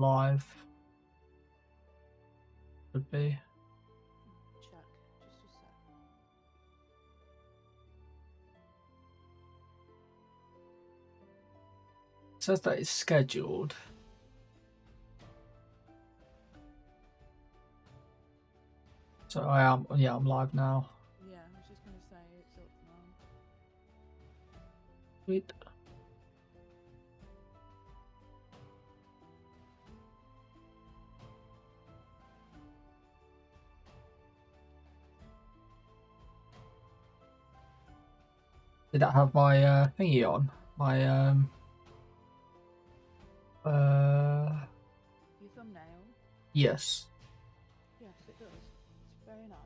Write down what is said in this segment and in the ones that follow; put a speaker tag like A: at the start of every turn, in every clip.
A: live. Would be.
B: Check. Just a sec.
A: It says that it's scheduled. So I am, yeah, I'm live now.
B: Yeah, I was just going to say it's up now.
A: Sweet. Did that have my thingy on? My
B: Your thumbnail?
A: yes.
B: Yes, it does. It's very nice.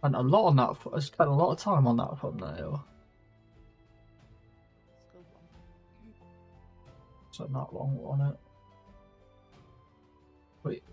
A: And a lot on that. I spent a lot of time on that thumbnail.
B: It's a good one.
A: So not long on it. Wait.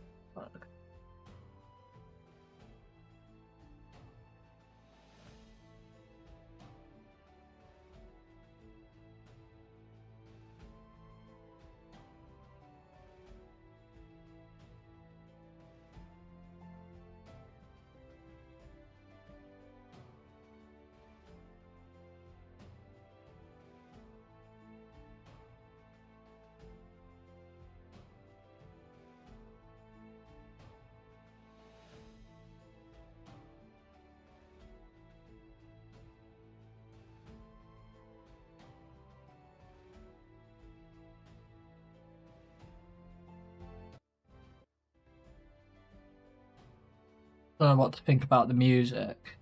A: Don't know what to think about the music.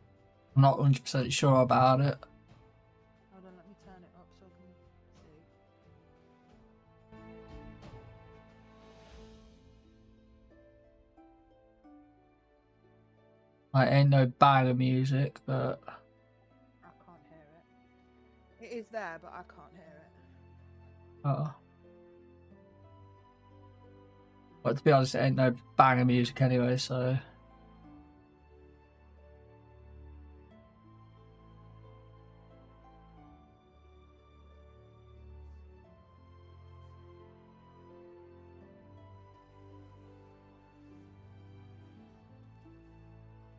A: I'm not 100% sure about it.
B: Hold on, let me turn it up so I can see.
A: Like, ain't no bag of music, but
B: I can't hear it. It is there, but I can't hear it.
A: but to be honest, it ain't no bang of music anyway, so.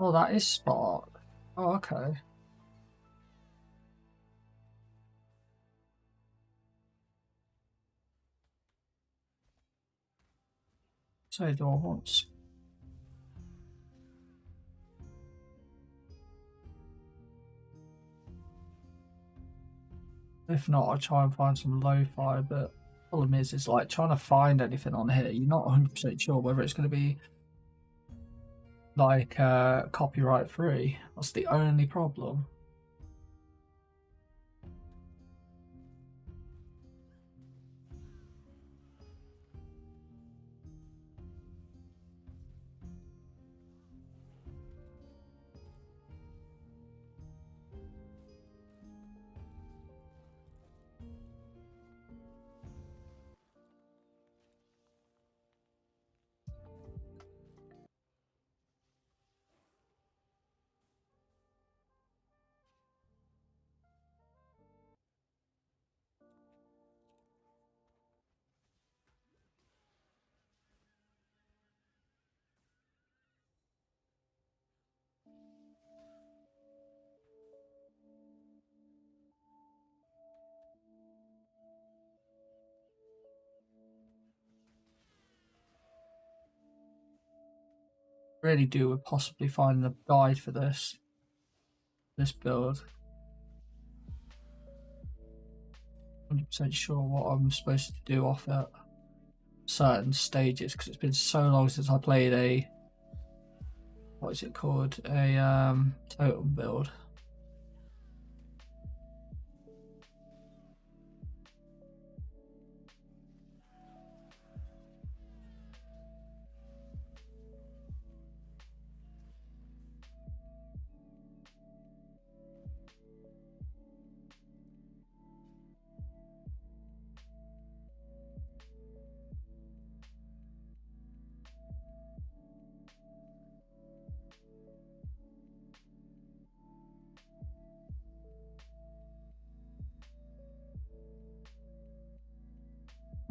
A: Oh, that is Spark. Oh, okay. So do I want. If not, I'll try and find some lo-fi, but the problem is, it's like trying to find anything on here. You're not 100% sure whether it's going to be like copyright free. That's the only problem. Really do with possibly finding a guide for this build. 100% sure what I'm supposed to do off at certain stages, because it's been so long since I played a, what is it called, a totem build.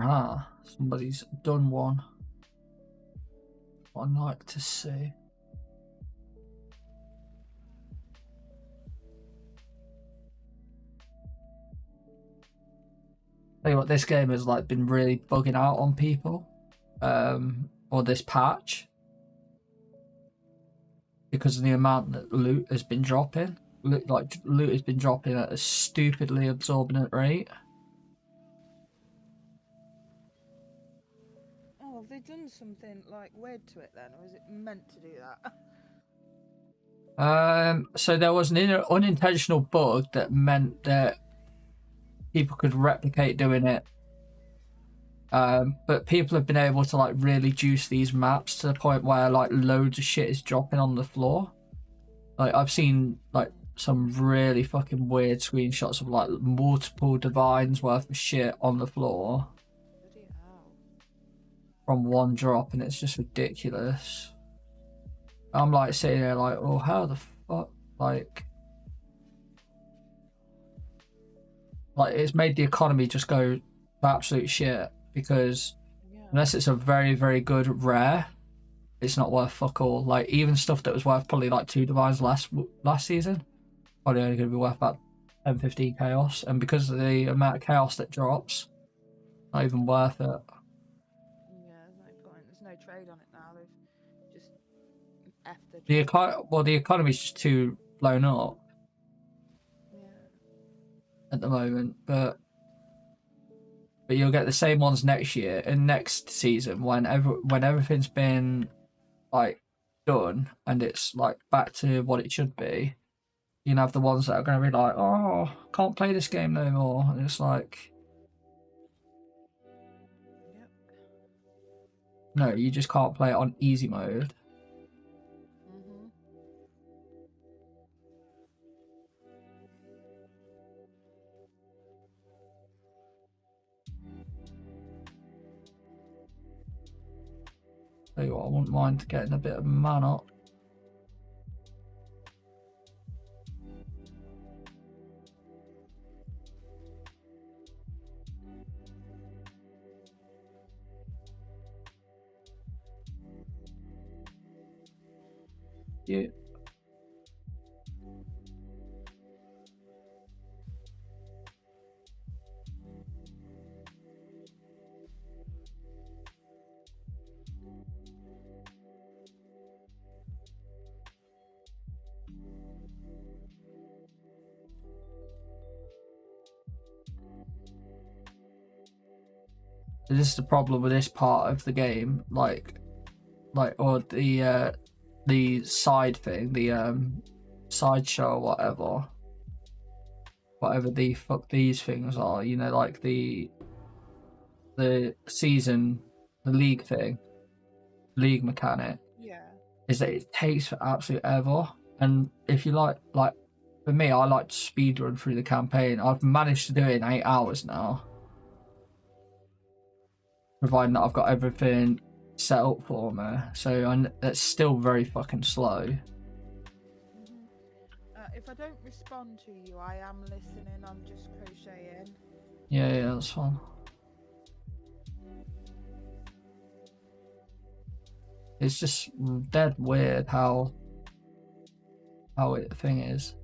A: Ah, somebody's done one. What I'd like to see. Tell you what, this game has like been really bugging out on people, or this patch, because of the amount that loot has been dropping. Loot has been dropping at a stupidly exorbitant rate.
B: Oh, have they done something like weird to it then, or is it meant to do that?
A: So there was an unintentional bug that meant that people could replicate doing it. But people have been able to like really juice these maps to the point where like loads of shit is dropping on the floor. Like I've seen like some really fucking weird screenshots of like multiple divines worth of shit on the floor
B: Bloody hell.
A: from one drop, and it's just ridiculous. I'm like sitting there like, oh, how the fuck, like it's made the economy just go to absolute shit, because
B: Yeah.
A: unless it's a very, very good rare, it's not worth fuck all. Like even stuff that was worth probably like 2 divines last season, probably only going to be worth about 10-15 chaos, and because of the amount of chaos that drops, not even worth it.
B: Yeah, there's no point. There's no trade on it now. They've just effed
A: The economy's just too blown up at the moment, but you'll get the same ones next year and next season when everything's been like done and it's like back to what it should be. You can have the ones that are going to be like, oh, can't play this game no more, and it's like,
B: Yep.
A: no, you just can't play it on easy mode. Tell you what, I wouldn't mind getting a bit of man up. Yeah. This is the problem with this part of the game, or the side thing, the sideshow or whatever the fuck these things are, you know, like the season, the league thing, league mechanic.
B: Yeah.
A: Is that it takes for absolute ever, and if you like for me, I like to speed run through the campaign. I've managed to do it in 8 hours now, providing that I've got everything set up for me. So that's still very fucking slow.
B: If I don't respond to you, I am listening. I'm just crocheting.
A: Yeah, that's fine. It's just dead weird how it thing is.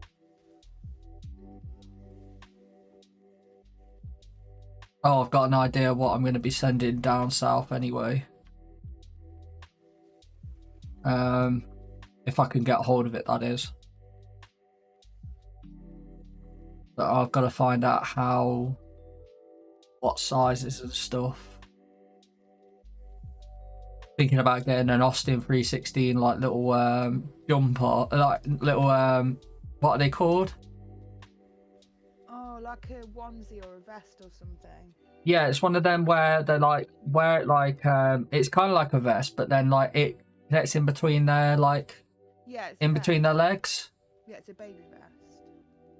A: Oh, I've got an idea what I'm going to be sending down south anyway. If I can get hold of it, that is. But I've got to find out what sizes and stuff. Thinking about getting an Austin 316 like little jumper, like little what are they called?
B: Oh, like a onesie or a vest or something.
A: Yeah, it's one of them where they like wear it like it's kind of like a vest, but then like it connects in between their like between their legs.
B: Yeah, it's a baby vest.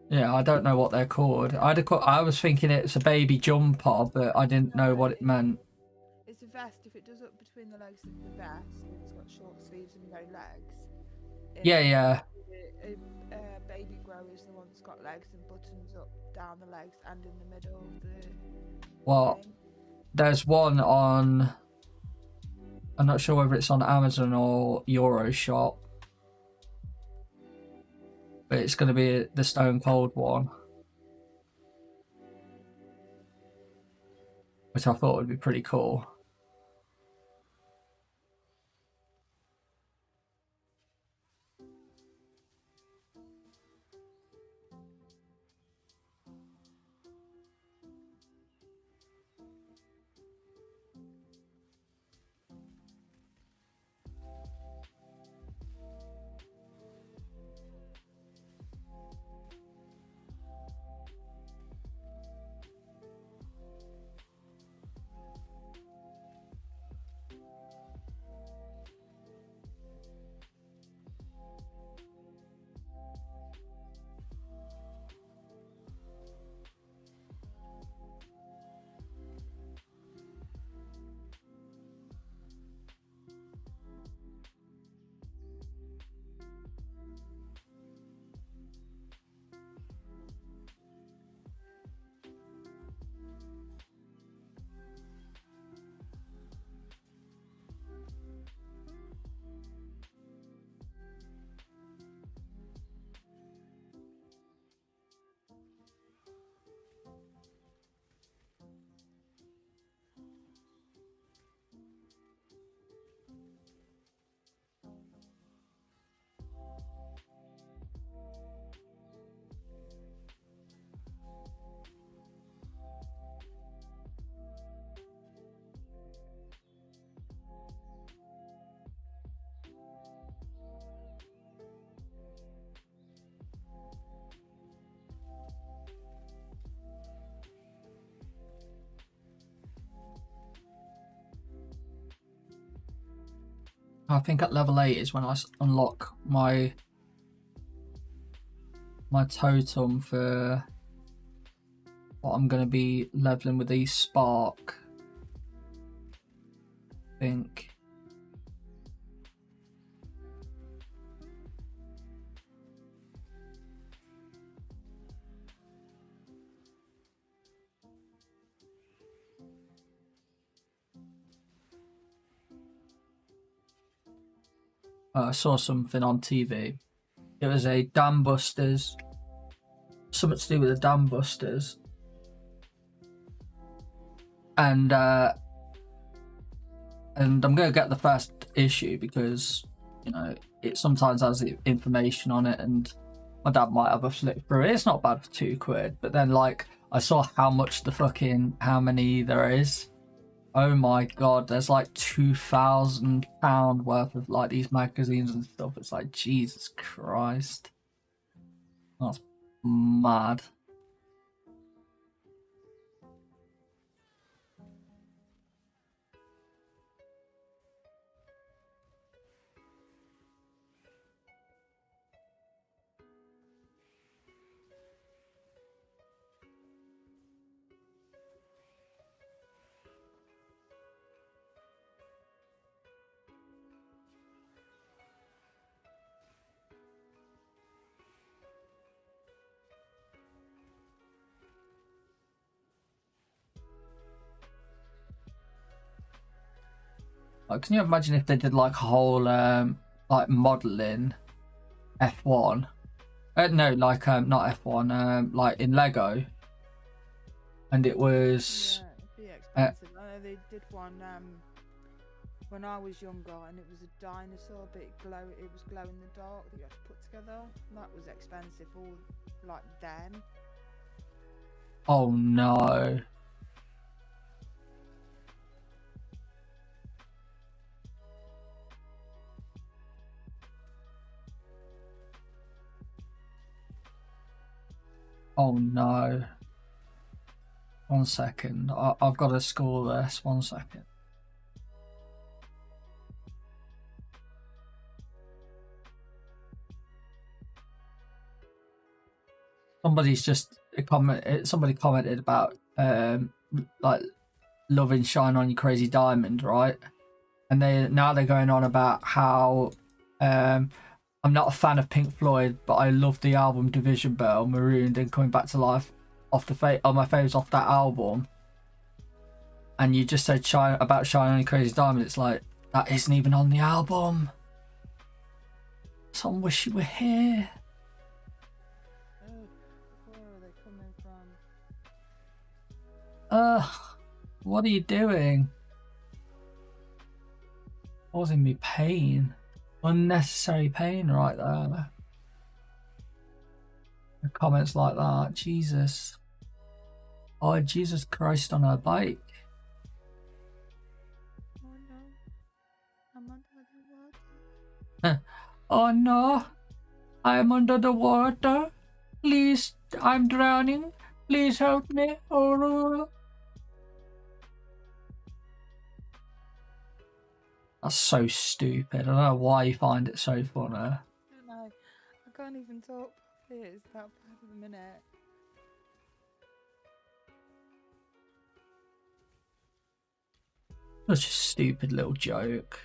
A: Yeah, I don't know what they're called. I was thinking it's a baby jumper, but I didn't know what it meant.
B: It's a vest. If it does up between the legs of the vest, it's got short sleeves and no legs.
A: Yeah.
B: Baby grow is the one that's got legs and buttons up down the legs and in the middle of the
A: What?
B: thing.
A: there's one on, I'm not sure whether it's on Amazon or Euroshop, but it's going to be the Stone Cold one, which I thought would be pretty cool. I think at level 8 is when I unlock my totem for what I'm going to be leveling with these Spark. I think. I saw something on TV. It was a Dam Busters, something to do with the Dam Busters, and I'm gonna get the first issue because you know it sometimes has the information on it, and my dad might have a flip through it. It's not bad for £2, but then like I saw how many there is. Oh my god, there's like £2,000 worth of like these magazines and stuff. It's like, Jesus Christ. That's mad. Like, can you imagine if they did like a whole like modeling F1? No, like not F1, like in Lego, and it was
B: Yeah, it'd be expensive. I know they did one when I was younger, and it was a dinosaur, but it was glow in the dark that you had to put together. That was expensive, all like then.
A: oh no. Oh no. 1 second. I've got to score this. 1 second. Somebody commented about like loving Shine On You Crazy Diamond, right? And they're going on about how I'm not a fan of Pink Floyd, but I love the album Division Bell, Marooned, and Coming Back to Life off my faves off that album. and you just said Shine about Shine on a Crazy Diamond, it's like that isn't even on the album. Some wish you were here.
B: Oh, where are they coming from?
A: What are you doing? Causing me pain. Unnecessary pain right there. The comments like that. Jesus. Oh, Jesus Christ on her bike.
B: Oh no, I'm under the water.
A: Oh no, I'm under the water. Please, I'm drowning. Please help me. Oh. That's so stupid. I don't know why you find it so funny.
B: I don't know. I can't even talk properly. It's that bad at the minute.
A: Such a stupid little joke.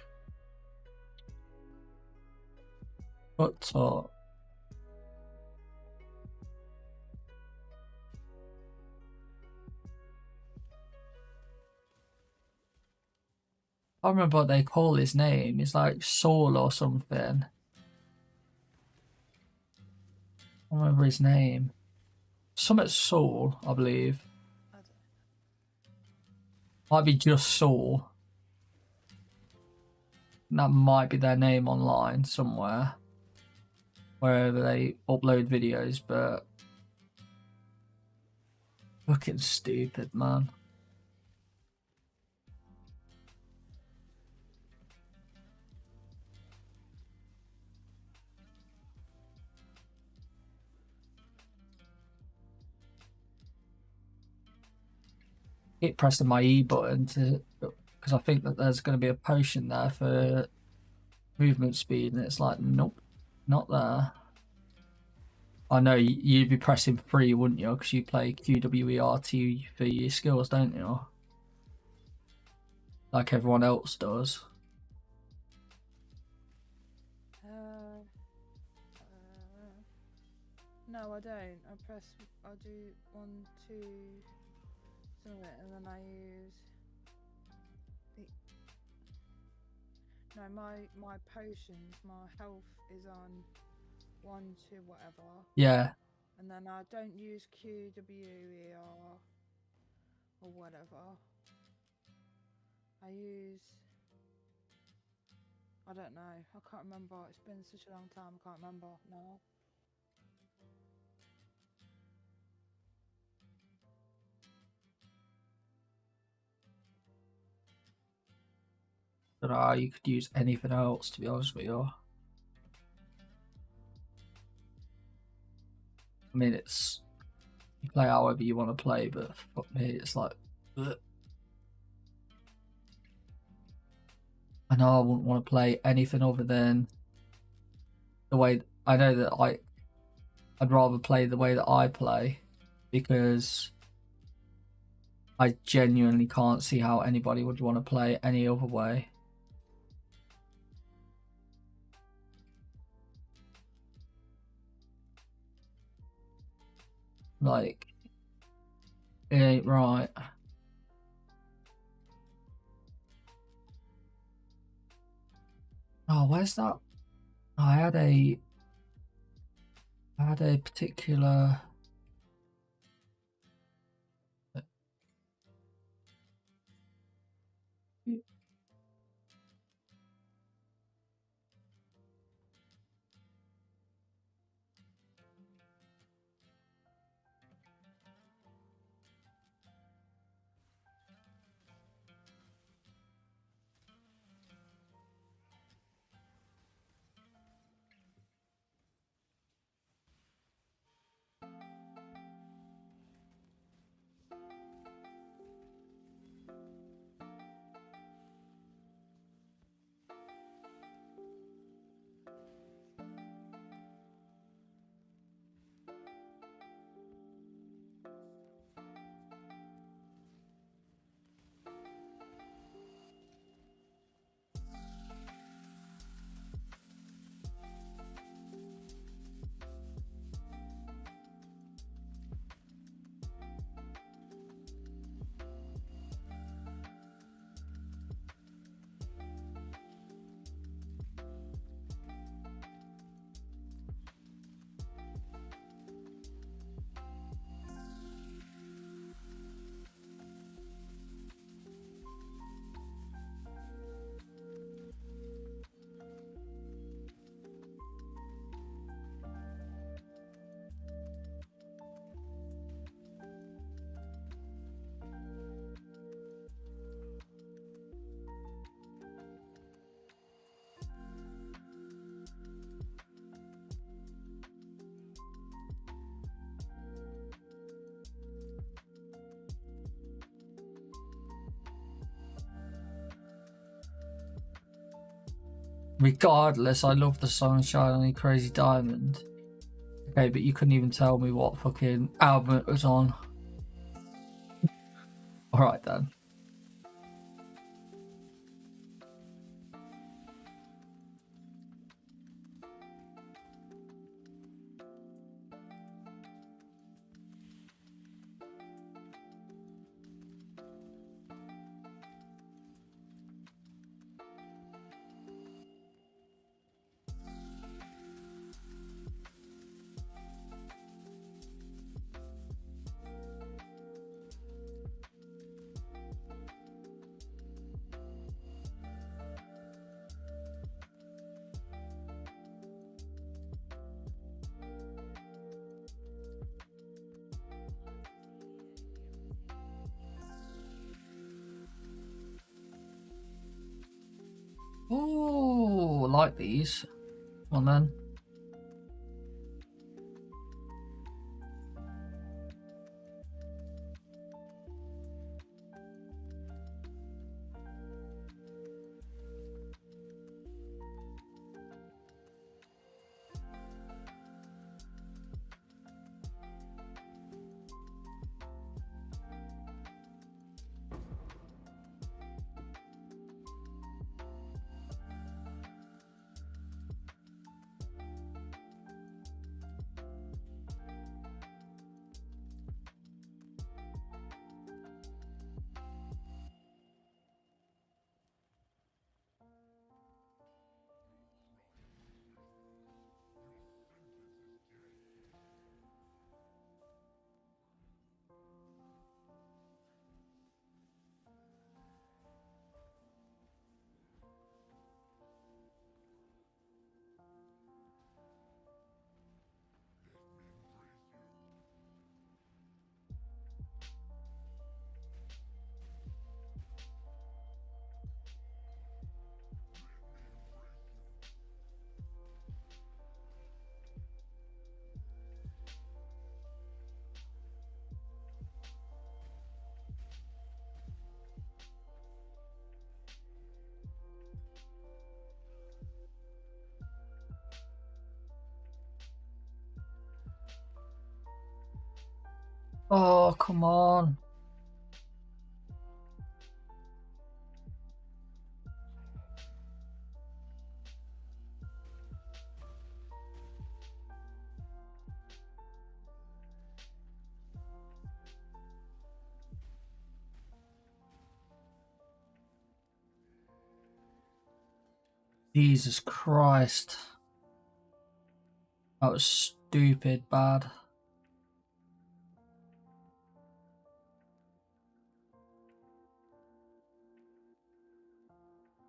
A: What's up? I don't remember what they call his name. It's like Saul or something. I don't remember his name. Something Saul, I believe.
B: I don't
A: Might be just Saul. That might be their name online somewhere. Wherever they upload videos, but fucking stupid, man. Keep pressing my E button to, because I think that there's going to be a potion there for movement speed, and it's like, nope, not there. I know you'd be pressing 3, wouldn't you? Because you play QWERT for your skills, don't you? Like everyone else does.
B: No, I don't. I do 1, 2, something, and then I use the. No, my potions, my health is on 1, 2, whatever.
A: Yeah.
B: And then I don't use QWER or whatever. I use. I don't know. I can't remember. It's been such a long time. I can't remember now.
A: Don't know, you could use anything else, to be honest with you. I mean, it's, you play however you want to play, but fuck me, it's like, ugh. I know I wouldn't want to play anything other than the way, I know that I'd rather play the way that I play, because I genuinely can't see how anybody would want to play any other way. Like, it ain't right. Oh, where's that? I had a particular. Regardless, I love the Sunshine on a Crazy Diamond. Okay, but you couldn't even tell me what fucking album it was on. Alright then. Oh, I like these. Come on then. Oh, come on. Jesus Christ. That was stupid bad.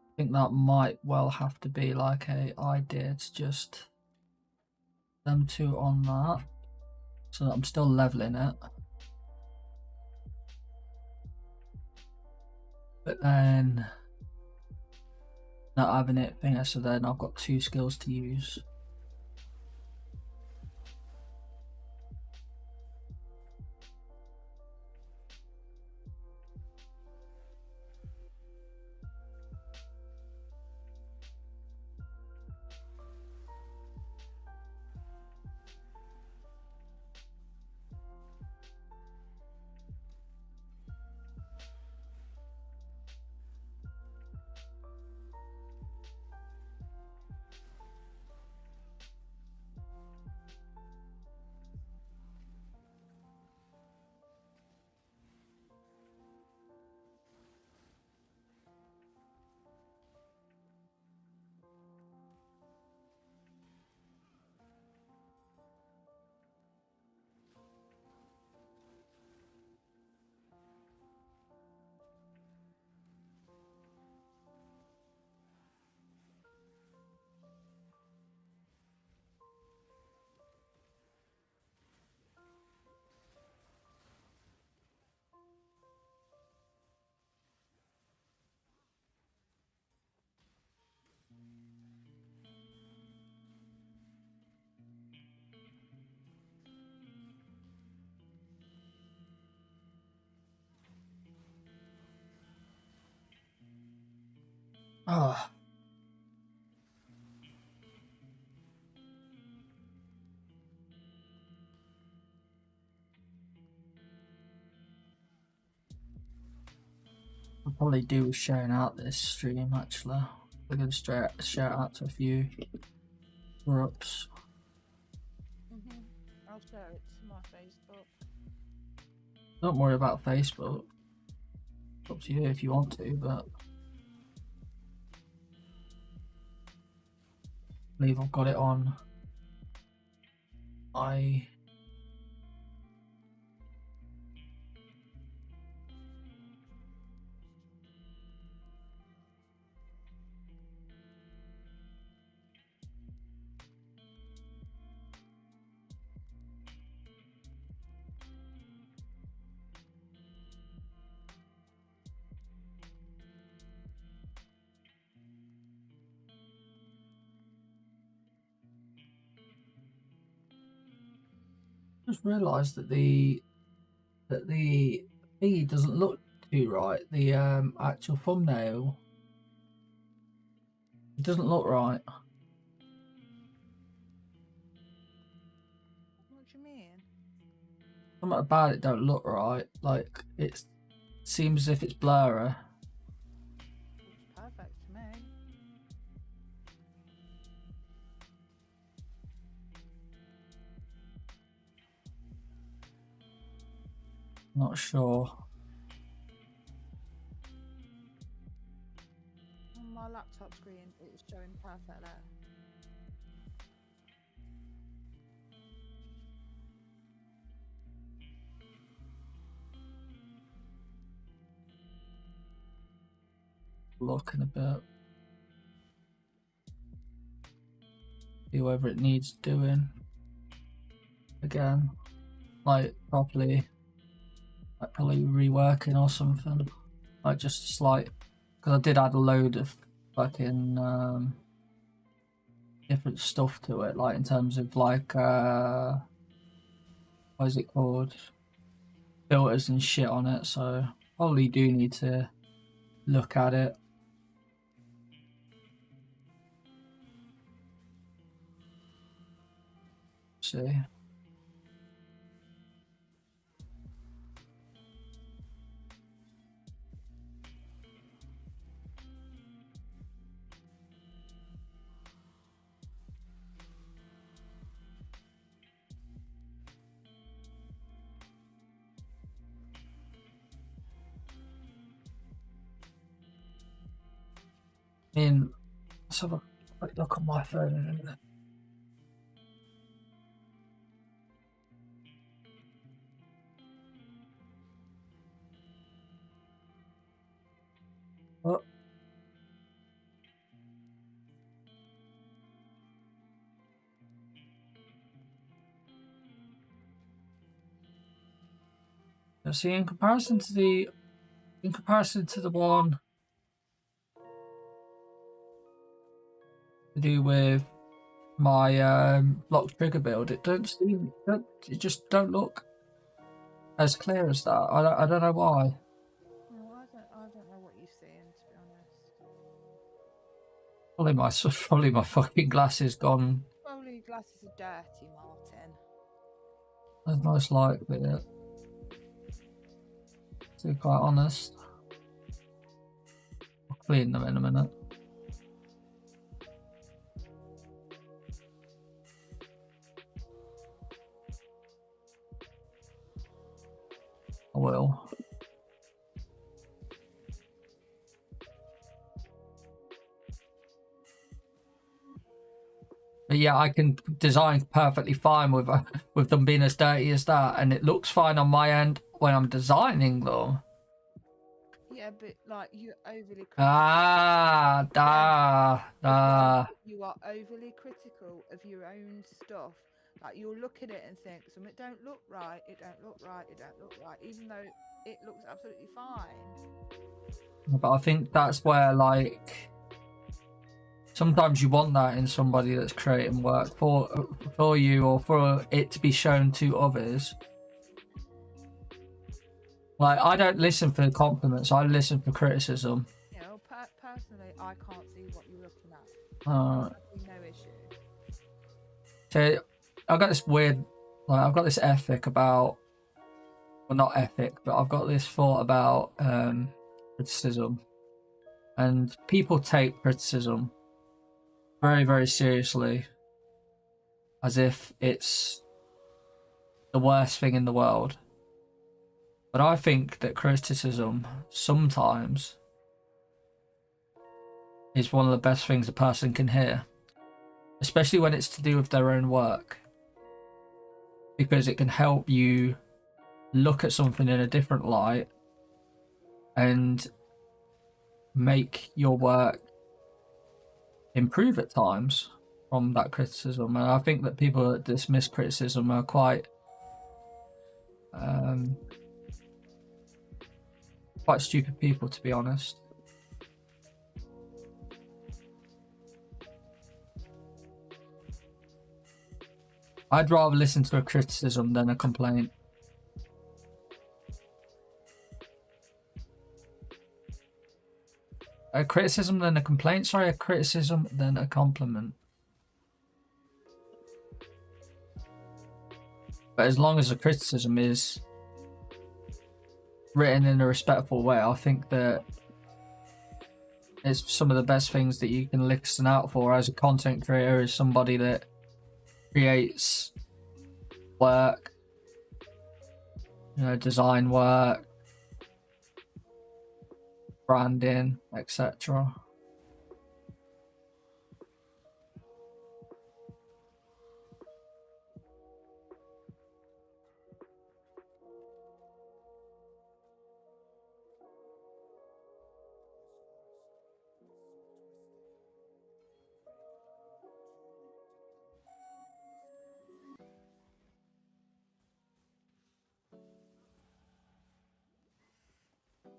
A: I think that might well have to be like a idea to just them two on that. So that I'm still leveling it. But then not having it finger, so then I've got 2 skills to use. Oh. I'll probably do with sharing out this stream actually. We're going to share out to a few groups.
B: I'll share it to my Facebook.
A: Don't worry about Facebook. It's up to you if you want to, but I believe I've got it on. I just realised that the feed doesn't look too right. The actual thumbnail, it doesn't look right.
B: What do you mean?
A: Something about it don't look right. Like it seems as if it's blurry.
B: Looks perfect to me.
A: Not sure.
B: On my laptop screen, it's showing perfect there.
A: Looking a bit. See whether it needs doing again, like probably reworking or something. Like just a slight, because I did add a load of fucking different stuff to it, like in terms of like what is it called, filters and shit on it. So probably do need to look at it. See. I mean, let's have a quick look on my phone in a minute. Oh. You see, in comparison to the one to do with my lock trigger build, it just don't look as clear as that. I don't know why.
B: No, I don't know what you're seeing, to be honest.
A: Probably my fucking glasses gone.
B: Probably your glasses are dirty, Martin.
A: That's most likely it. To be quite honest, I'll clean them in a minute. I will. But yeah, I can design perfectly fine with them being as dirty as that, and it looks fine on my end when I'm designing them.
B: Yeah, but like you're overly critical. You are overly critical of your own stuff. Like you'll look at it and think something don't look right, it don't look right, it don't look right, even though it looks absolutely fine.
A: But I think that's where, like, sometimes you want that in somebody that's creating work for you, or for it to be shown to others. Like, I don't listen for compliments, I listen for criticism.
B: You know, personally, I can't see what you're looking at.
A: No
B: issue.
A: So I've got this weird, like, I've got this ethic about, well, not ethic, but I've got this thought about criticism, and people take criticism very, very seriously, as if it's the worst thing in the world. But I think that criticism sometimes is one of the best things a person can hear, especially when it's to do with their own work, because it can help you look at something in a different light and make your work improve at times from that criticism. And I think that people that dismiss criticism are quite stupid people, to be honest. I'd rather listen to a criticism than a complaint. A criticism than a complaint? Sorry, a criticism than a compliment. But as long as the criticism is written in a respectful way, I think that it's some of the best things that you can listen out for as a content creator, is somebody that creates work, you know, design work, branding, etc.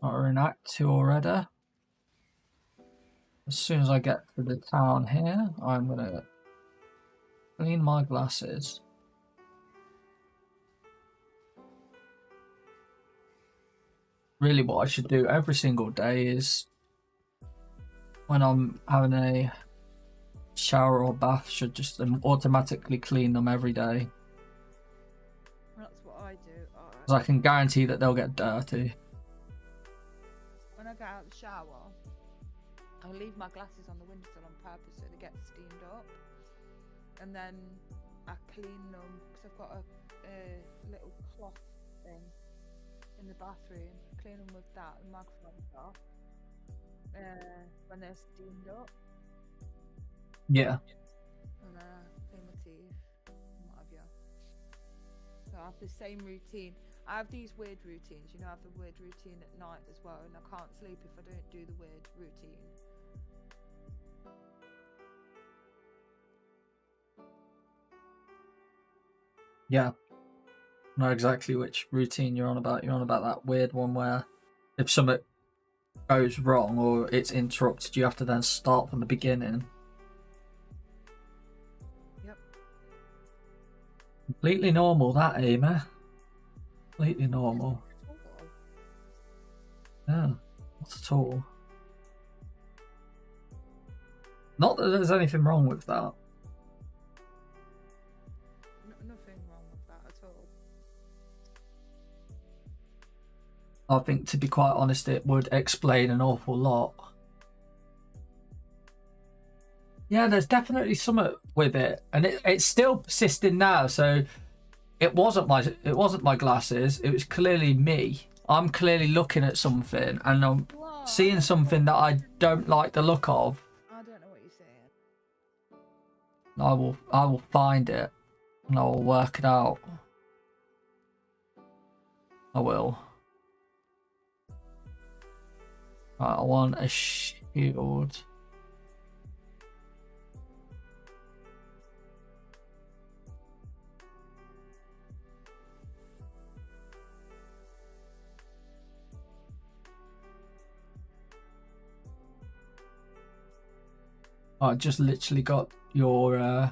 A: We're in Act 2 already. As soon as I get to the town here, I'm gonna clean my glasses. Really, what I should do every single day is, when I'm having a shower or bath, should just automatically clean them every day.
B: That's what I do.
A: Because I can guarantee that they'll get dirty.
B: When I get out of the shower, I'll leave my glasses on the windowsill on purpose so they get steamed up, and then I clean them because I've got a little cloth thing in the bathroom. I clean them with that, the microphone's off, when they're steamed up.
A: Yeah.
B: And then I clean my teeth and what have you. So I have the same routine. I have these weird routines, you know, I have the weird routine at night as well, and I can't sleep if I don't do the weird routine.
A: Yeah. I know exactly which routine you're on about. You're on about that weird one where if something goes wrong or it's interrupted, you have to then start from the beginning.
B: Yep.
A: Completely normal, that, Amy. Completely normal. Yeah, not at all. Not that there's anything wrong with that.
B: Nothing wrong with that at all.
A: I think, to be quite honest, it would explain an awful lot. Yeah, there's definitely something with it, and it's still persisting now. So it wasn't my glasses. It was clearly me. I'm clearly looking at something, and I'm seeing something that I don't like the look of.
B: I don't know what you're saying.
A: I will find it, and I will work it out. I will. Right, I want a shield. I just literally got your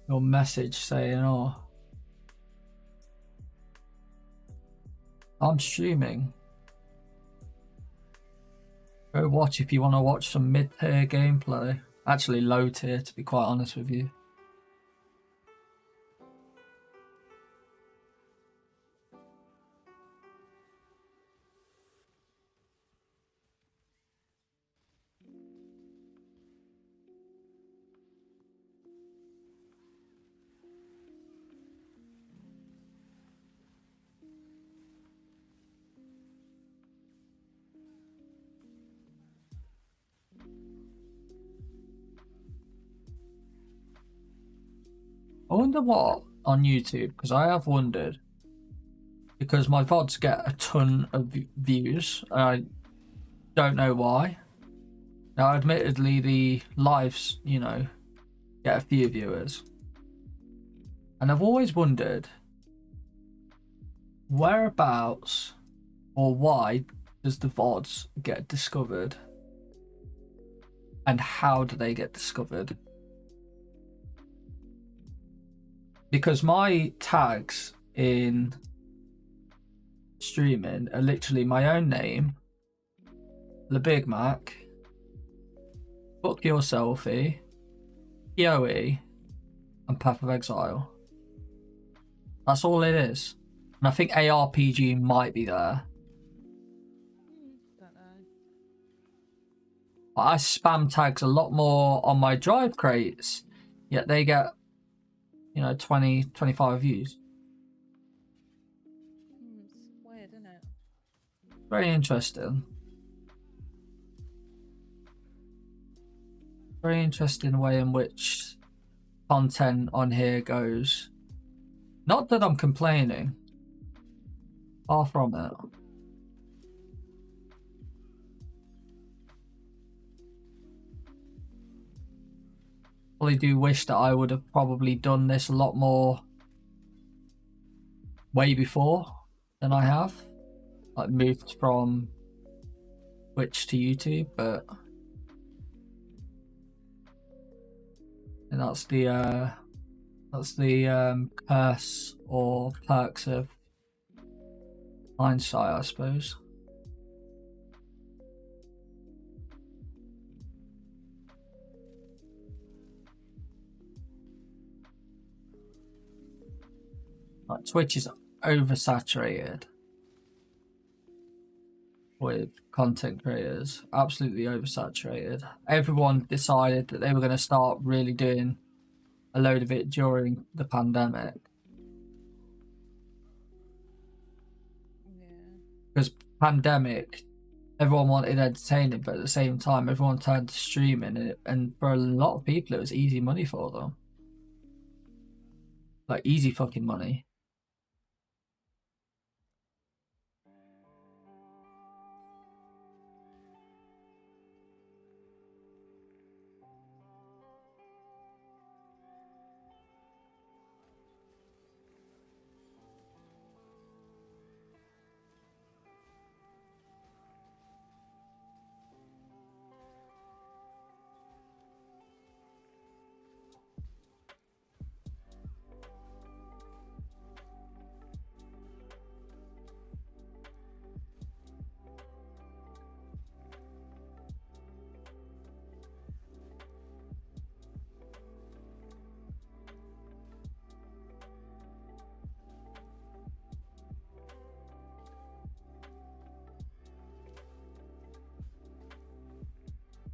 A: message saying, "Oh, I'm streaming. Go watch if you want to watch some mid-tier gameplay. Actually, low tier, to be quite honest with you." wonder what on YouTube, because I have wondered, because my VODs get a ton of views. I don't know why. Now, admittedly, the lives, you know, get a few viewers. And I've always wondered whereabouts or why does the VODs get discovered? And how do they get discovered? Because my tags in streaming are literally my own name, the Big Mac, Book Your Selfie, POE, and Path of Exile. That's all it is. And I think ARPG might be there.
B: Don't know.
A: I spam tags a lot more on my drive crates, yet they get, you know, 20, 25 views.
B: It's weird, isn't it?
A: Very interesting. Very interesting way in which content on here goes. Not that I'm complaining. Far from it. Probably do wish that I would have probably done this a lot more way before than I have. Like moved from Twitch to YouTube, but and that's the curse or perks of hindsight, I suppose. Like Twitch is oversaturated with content creators, absolutely oversaturated. Everyone decided that they were going to start really doing a load of it during the pandemic.
B: Yeah.
A: Because pandemic, everyone wanted entertainment, but at the same time, everyone turned to streaming, and for a lot of people, it was easy money for them. Like easy fucking money.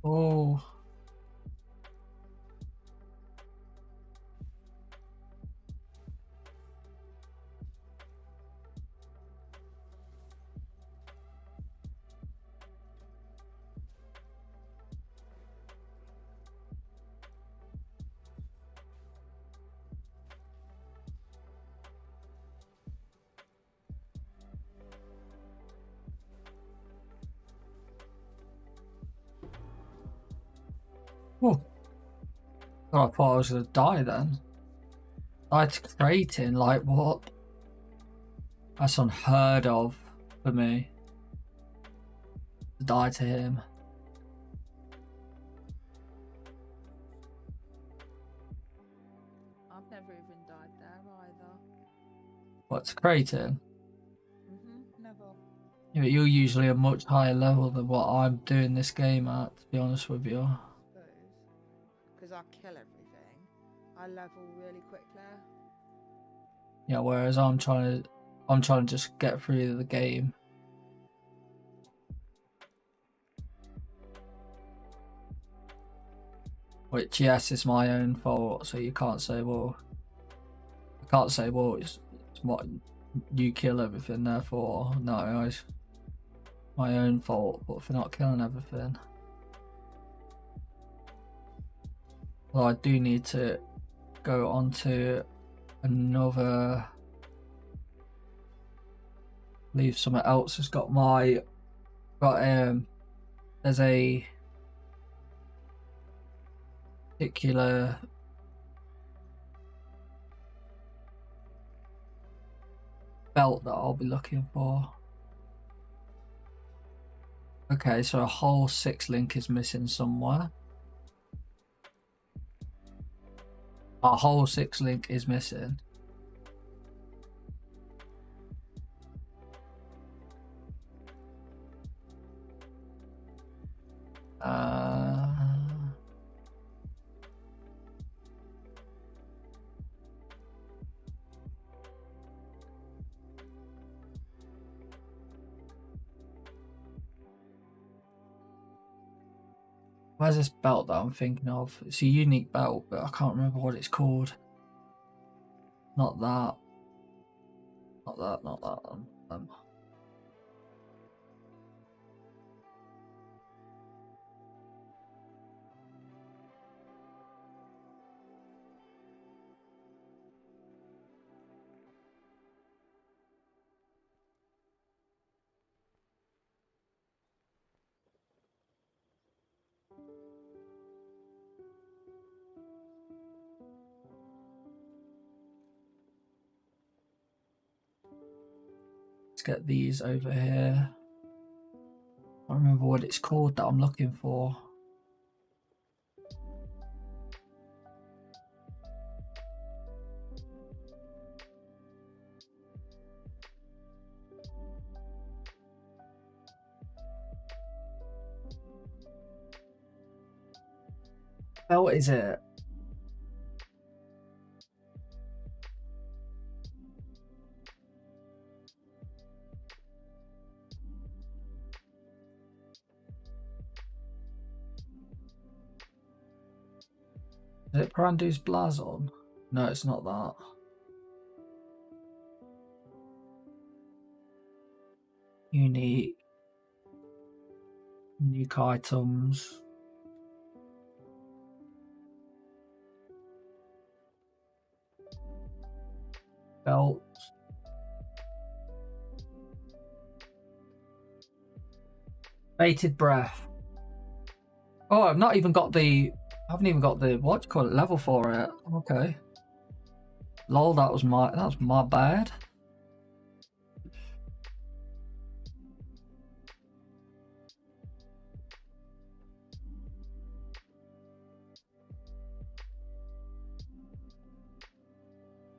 A: Oh. Oh. I thought I was gonna die then. Died to Creighton, like what? That's unheard of for me. To die to him.
B: I've never even died there either.
A: What, to Creighton?
B: Never.
A: Yeah, but you're usually a much higher level than what I'm doing this game at, to be honest with you.
B: Because I kill everything. I level really quickly.
A: Yeah, whereas I'm trying to just get through the game. Which, yes, is my own fault, so you can't say, well, it's what you kill everything, therefore, no, it's my own fault, but for not killing everything. Well, I do need to go on to another. I believe something else has got my. There's a particular belt that I'll be looking for. Okay, so a whole 6 link is missing somewhere. A whole 6 link is missing. Where's this belt that I'm thinking of? It's a unique belt, but I can't remember what it's called. Not that. Not that, not that. Let's get these over here. I don't remember what it's called that I'm looking for. What is it? Is it Parandu's Blazon? No, it's not that. Unique items. Belts. Bated breath. Oh, I've not even got the. I haven't even got the what do you call it level for it. Okay. Lol, that was my bad.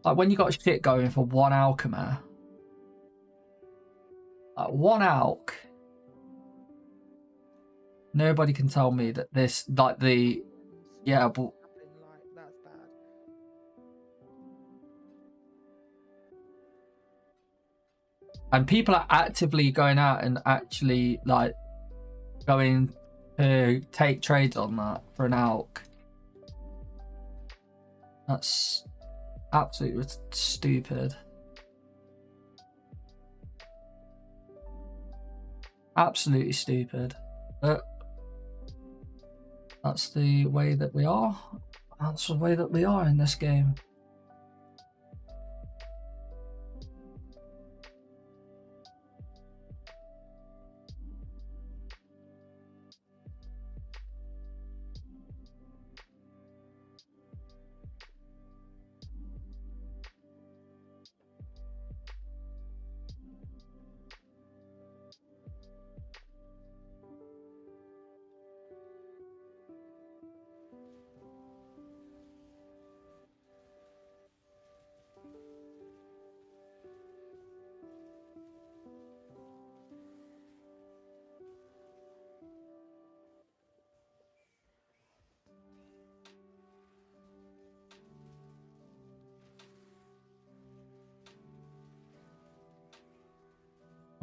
A: Like when you got shit going for 1 alchemy. Like 1 alch. Nobody can tell me that this like the yeah, but
B: Like, that's bad.
A: and people are actively going out and actually like going to take trades on that for an alch. That's absolutely stupid. Absolutely stupid. But that's the way that we are. That's the way that we are in this game.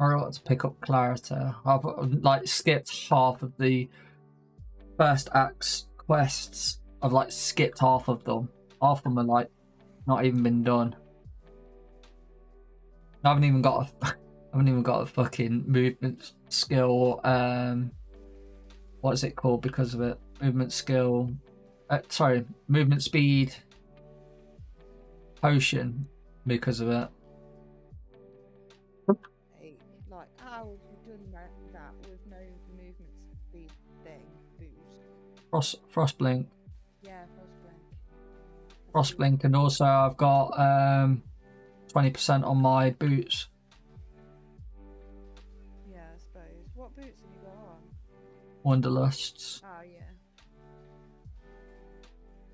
A: I got to pick up clarity. I've like skipped half of the first act's quests. I've like skipped half of them. Half of them are like not even been done. I haven't even got a fucking movement skill. What is it called because of it? Movement skill. Sorry, movement speed. potion because of it.
B: Like, how have you done that with no movement speed thing boost?
A: Frostblink.
B: Yeah,
A: Frostblink, and also I've got 20% on my boots.
B: Yeah, I suppose. What boots have you got on?
A: Wanderlusts.
B: Oh yeah.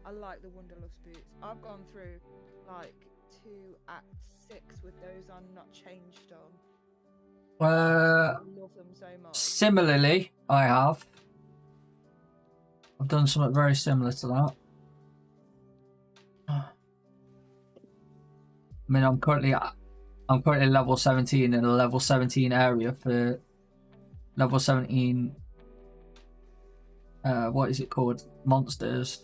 B: I like the Wanderlust boots. I've gone through like 2 Act 6 with those on, not changed on. I love them so much.
A: Similarly, I've done something very similar to that. I mean, I'm currently level 17 in a level 17 area for level 17. What is it called? Monsters.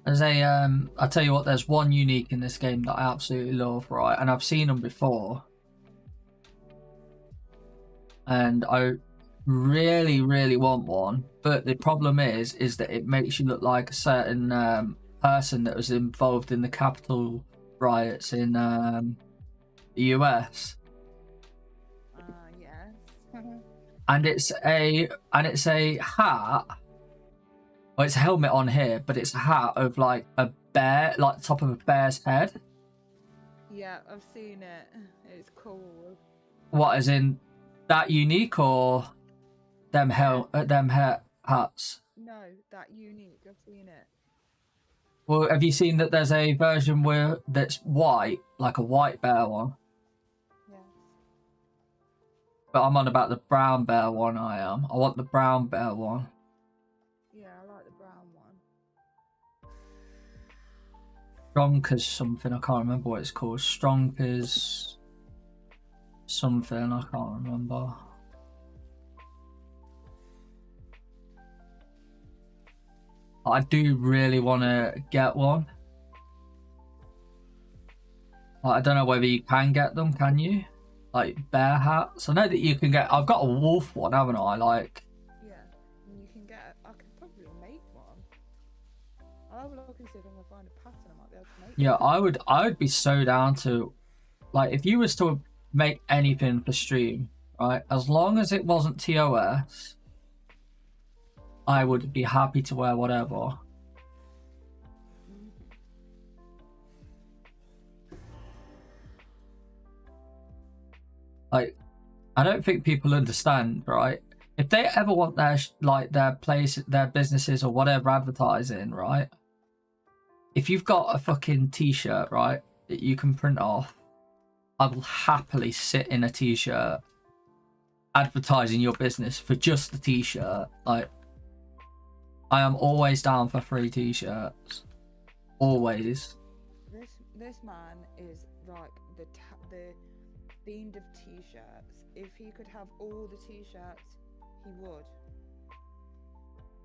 A: There's I tell you what, there's one unique in this game that I absolutely love, right? And I've seen them before. And I really, really want one. But the problem is that it makes you look like a certain person that was involved in the Capitol riots in the US.
B: Yes.
A: And it's a hat. Well, it's a helmet on here, but it's a hat of like a bear, like the top of a bear's head.
B: Yeah, I've seen it. It's cool.
A: What, as in that unique, or them hats?
B: No, that unique. I've seen it.
A: Well, have you seen that there's a version where that's white, like a white bear one?
B: Yes.
A: But I'm on about the brown bear one. I want the brown bear one.
B: Yeah, I like the brown one.
A: Stronkers something. I can't remember what it's called. Stronkers something. I can't remember. I do really want to get one. Like, I don't know whether you can get them. Can you? Like bear hats. I know that you can get. I've got a wolf one, haven't I? Like.
B: Yeah, and you can get. I could probably make one. I'll have a look and see if I can find a pattern. I might be able to make.
A: Yeah,
B: one.
A: I would be so down to, like, if you was to make anything for stream, right? As long as it wasn't TOS, I would be happy to wear whatever. Like, I don't think people understand, right? If they ever want their place, their businesses or whatever advertising, right? If you've got a fucking t-shirt, right, that you can print off, I will happily sit in a t-shirt advertising your business for just the t-shirt. Like, I am always down for free t-shirts. Always.
B: This man is like the fiend of t-shirts. If he could have all the t-shirts, he would.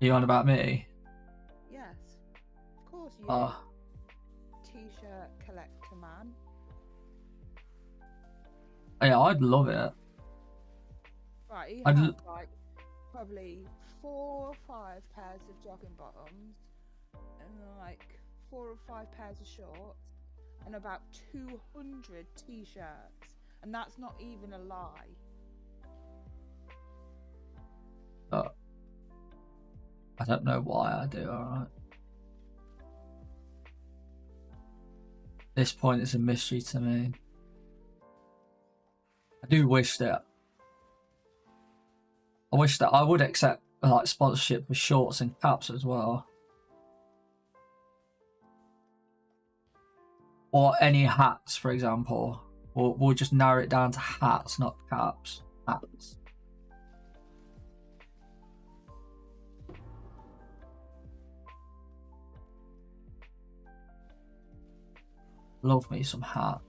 A: Are you on about me?
B: Yes, of course you. T-shirt collector man.
A: Yeah, I'd love it.
B: Right, he has like probably 4 or 5 pairs of jogging bottoms, and like 4 or 5 pairs of shorts, and about 200 t-shirts, and that's not even a lie.
A: I don't know why I do. All right. This point is a mystery to me. I do wish that I wish that I would accept like sponsorship for shorts and caps as well. Or any hats, for example. We'll just narrow it down to hats, not caps. Hats. Love me some hats.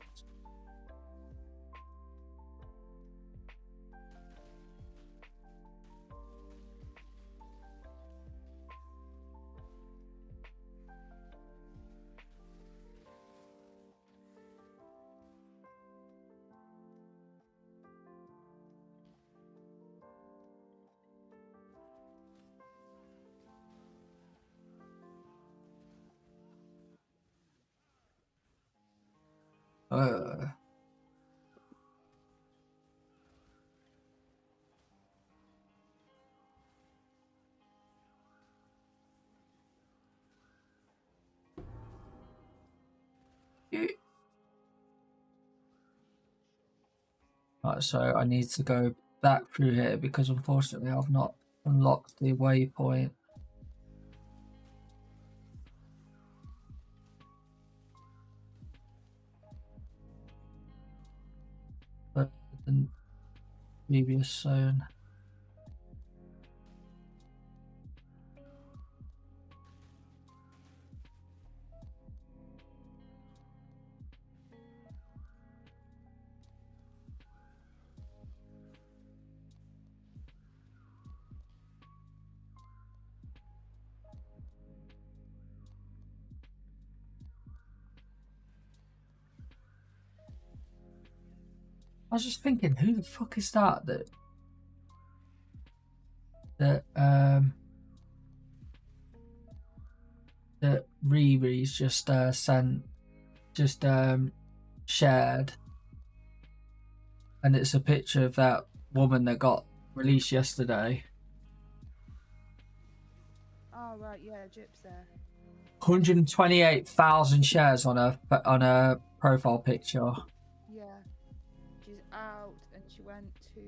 A: Right, so I need to go back through here because unfortunately I've not unlocked the waypoint. But the previous zone. I was just thinking, who the fuck is that that Riri's just shared, and it's a picture of that woman that got released yesterday.
B: Oh right, yeah, Gyp's there.
A: 128,000 shares on her profile picture.
B: Yeah, she's out, and she went to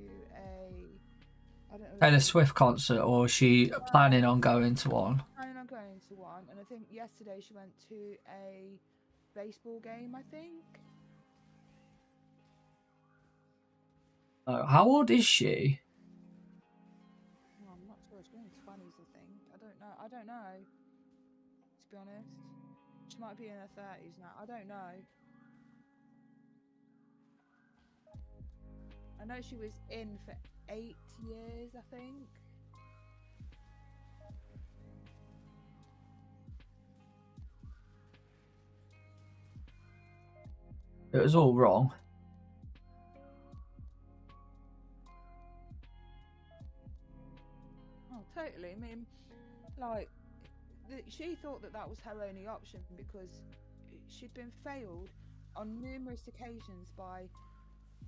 B: I don't know.
A: Taylor Swift concert, or is she planning on going to one?
B: Planning on going to one, and I think yesterday she went to a baseball game, I think.
A: Oh, how old is she?
B: Oh, I'm not sure. She's in her 20s, I think. I don't know. To be honest, she might be in her 30s now. I don't know. I know she was in for 8 years, I think.
A: It was all wrong.
B: Oh, totally. I mean, like, she thought that was her only option because she'd been failed on numerous occasions by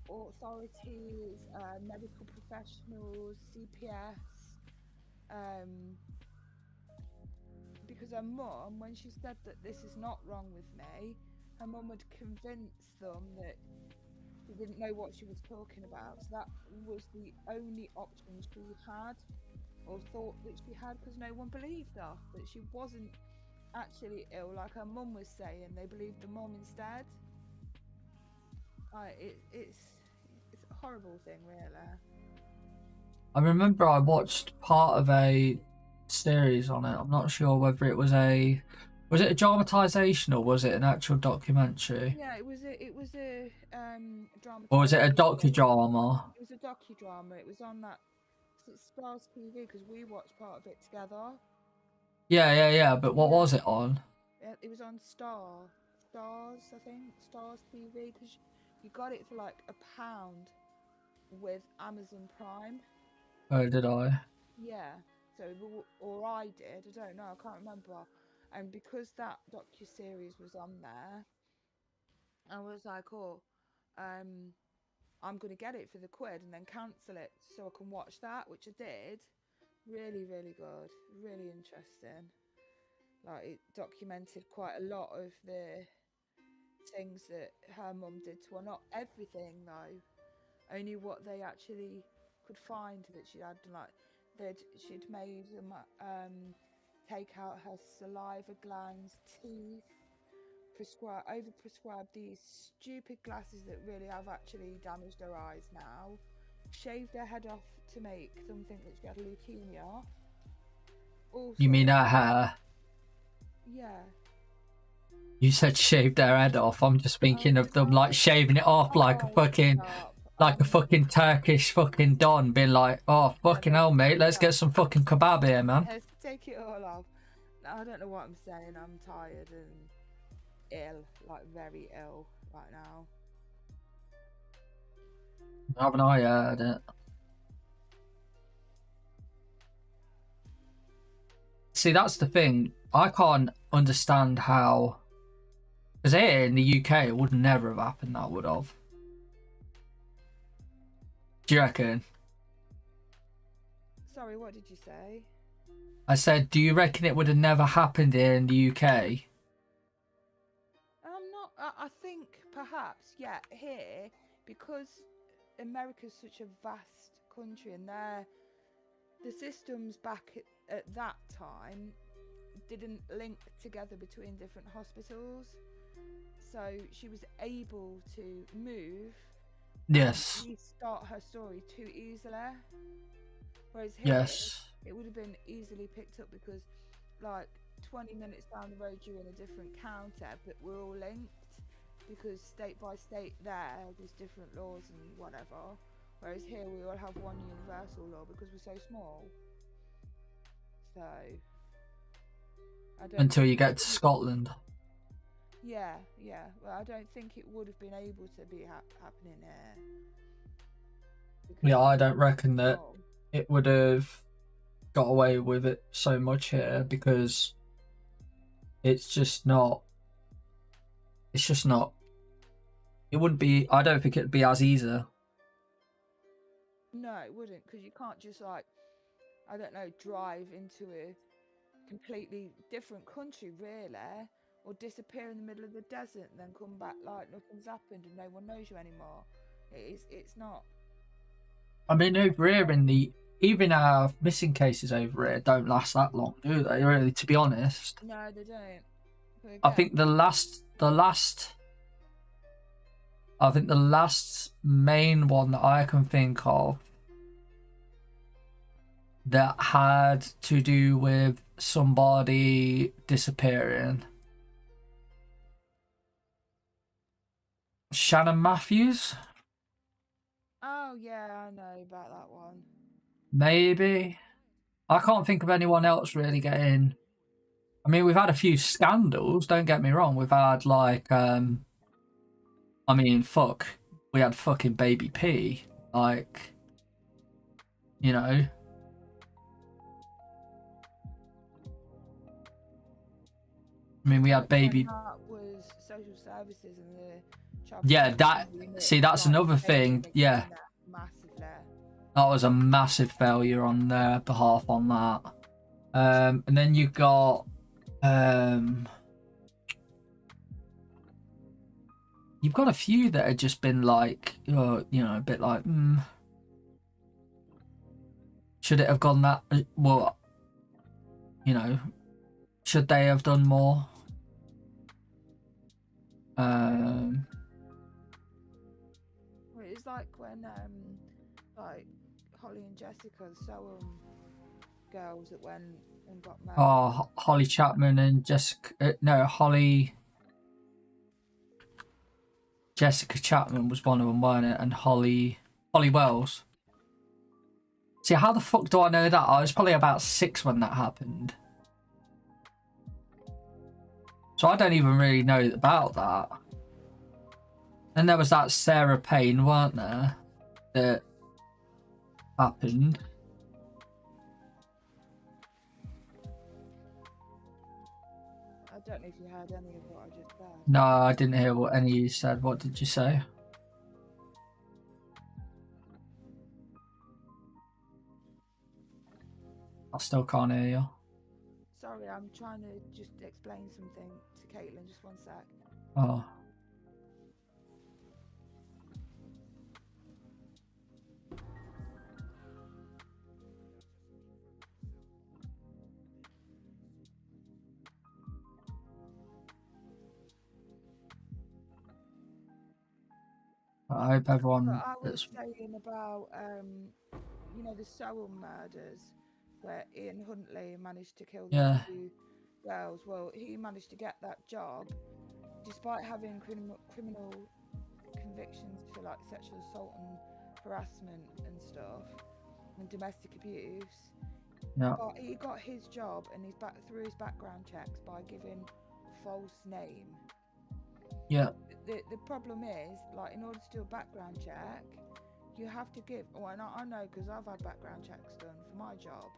B: authorities, medical professionals, CPS, because her mum, when she said that this is not wrong with me, her mum would convince them that she didn't know what she was talking about. So that was the only option she had, or thought that she had, because no one believed her, that she wasn't actually ill like her mum was saying. They believed the mum instead. It's a horrible thing, really.
A: I remember I watched part of a series on it. I'm not sure whether it was a dramatization or was it an actual documentary?
B: Yeah, it was a drama.
A: Or was it a docudrama?
B: It was a docudrama. It was on that Stars TV, because we watched part of it together.
A: Yeah. But what was it on?
B: It was on Stars, I think, Stars TV, because you got it for like £1 with Amazon Prime.
A: Oh, did I?
B: Yeah. So, or I did. I don't know. I can't remember. And because that docu-series was on there, I was like, oh, I'm going to get it for the £1 and then cancel it so I can watch that, which I did. Really, really good. Really interesting. Like, it documented quite a lot of the things that her mum did to her. Not everything, though. Only what they actually could find that she had like she'd made them take out her saliva glands, teeth, over prescribed these stupid glasses that really have actually damaged her eyes now, shaved her head off to make them think that she had leukemia.
A: You mean her hair?
B: Yeah.
A: You said shaved their head off. I'm just thinking of them like shaving it off like a fucking, like a fucking Turkish fucking don, being like, oh fucking hell, mate, let's get some fucking kebab here, man.
B: Let's take it all off. I don't know what I'm saying. I'm tired and ill, like very ill right now.
A: Haven't I heard it? See, that's the thing. I can't understand how. Because here in the UK, it would never have happened. That would have. Do you reckon?
B: Sorry, what did you say?
A: I said, do you reckon it would have never happened here in the UK?
B: I think perhaps, yeah, here, because America's such a vast country and the systems back at that time didn't link together between different hospitals. So she was able to move.
A: Yes.
B: And restart her story too easily. Whereas here,
A: yes,
B: it would have been easily picked up because, like, 20 minutes down the road, you're in a different counter, but we're all linked because state by state there's different laws and whatever. Whereas here, we all have one universal law because we're so small. So, I don't
A: until you get to Scotland.
B: Yeah. Well, I don't think it would have been able to be happening here.
A: Yeah, I don't reckon that it would have got away with it so much here because it's just not. It's just not. It wouldn't be. I don't think it'd be as easy.
B: No, it wouldn't, because you can't just, like, I don't know, drive into a completely different country, really, or disappear in the middle of the desert and then come back like nothing's happened and no one knows you anymore. It's not.
A: I mean, over here even our missing cases over here don't last that long, do they? Really, to be honest.
B: No, they don't. Again,
A: I think the last main one that I can think of that had to do with somebody disappearing. Shannon Matthews?
B: Oh, yeah, I know about that one.
A: Maybe. I can't think of anyone else really getting. I mean, we've had a few scandals, don't get me wrong. We've had, like, I mean, fuck. We had fucking Baby P. Like, you know. I mean, we had Baby.
B: That was social services and the child.
A: Yeah, that's another thing. Yeah.
B: Massively.
A: That was a massive failure on their behalf on that. And then you got. You've got a few that have just been like, you know, a bit like, should it have gone that? Well, you know, should they have done more?
B: Well, it's like when, like Holly and Jessica, so girls that went and got married.
A: Oh, Holly Chapman and Jessica. No, Jessica Chapman was one of them, weren't it? And Holly Wells. See, how the fuck do I know that? I was probably about 6 when that happened. So I don't even really know about that. Then there was that Sarah Payne, weren't there? That happened.
B: I don't know if you heard any of what I just said.
A: No, I didn't hear what any of you said. What did you say? I still can't hear you.
B: Sorry, I'm trying to just explain something to Caitlin. Just one sec.
A: Oh. I hope
B: But
A: everyone
B: I was
A: that's
B: saying about, you know, the Sowell murders, where Ian Huntley managed to kill those
A: yeah,
B: two girls. Well, he managed to get that job despite having criminal convictions for like sexual assault and harassment and stuff and domestic abuse.
A: yeah,
B: But he got his job and his back through his background checks by giving false name.
A: yeah,
B: The problem is, like, in order to do a background check, you have to give. Oh, and I know because I've had background checks done for my job.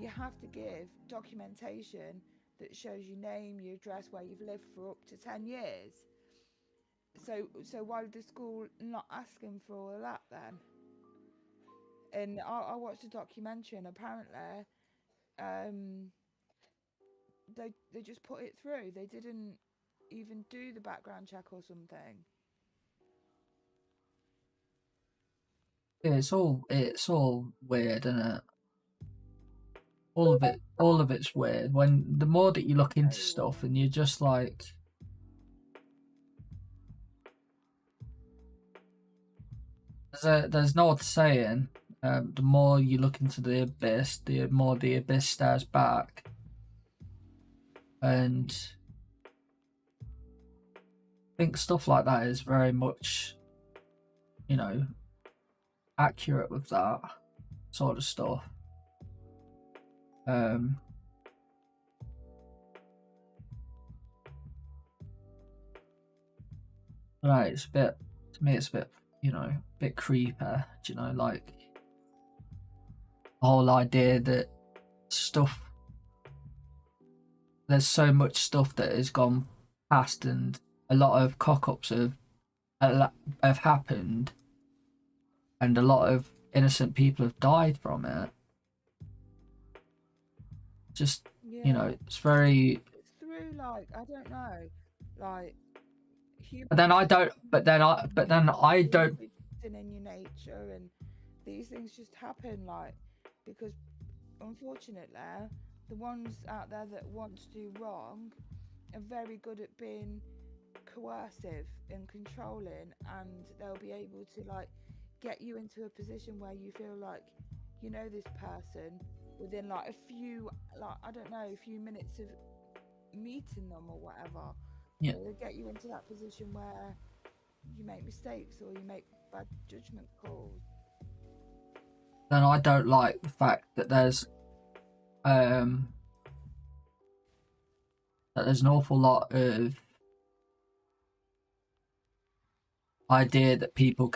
B: You have to give documentation that shows your name, your address, where you've lived for up to 10 years. So why did the school not ask him for all of that then? And I watched a documentary, and apparently, they just put it through. They didn't even do the background check or something.
A: yeah. It's all weird, isn't it? All of it's weird. When the more that you look into
B: Very
A: stuff,
B: weird.
A: and you're just like, there's no odd saying. The more you look into the abyss, the more the abyss stares back, and I think stuff like that is very much, you know, accurate with that sort of stuff. Right, it's a bit, to me, it's a bit, a bit creepy. Do you know, like the whole idea that stuff, there's so much stuff that has gone past, and a lot of cock-ups have happened, and a lot of innocent people have died from it. Just,
B: Yeah,
A: it's very.
B: it's through, like, I don't know, like
A: But then I don't. But then I
B: human
A: don't.
B: in your nature, and these things just happen, like, because unfortunately, the ones out there that want to do wrong are very good at being coercive and controlling, and they'll be able to, like, get you into a position where you feel like you know this person within, like, a few, like, I don't know, a few minutes of meeting them or whatever.
A: Yeah.
B: So they get you into that position where you make mistakes or you make bad judgment calls.
A: Then I don't like the fact that there's an awful lot of idea that people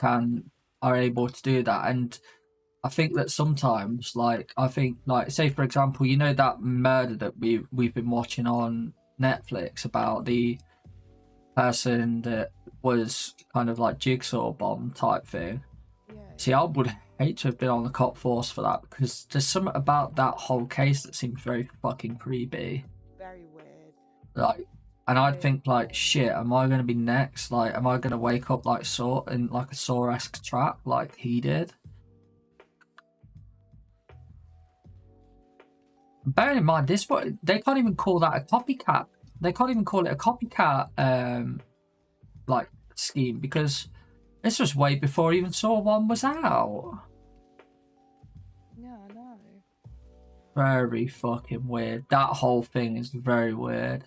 A: are able to do that, and I think that sometimes, like, say for example, that murder that we've been watching on Netflix about the person that was kind of like jigsaw bomb type thing.
B: Yeah,
A: See, I would hate to have been on the cop force for that, because there's something about that whole case that seems very fucking creepy.
B: very weird.
A: Like, and I'd
B: Very
A: think like,
B: weird.
A: shit, am I going to be next? Like, am I going to wake up like Saw in like a Saw-esque trap like he did? Bearing in mind, they can't even call that a copycat. They can't even call it a copycat like scheme, because this was way before even Saw 1 was out.
B: Yeah, I know.
A: Very fucking weird. That whole thing is very weird.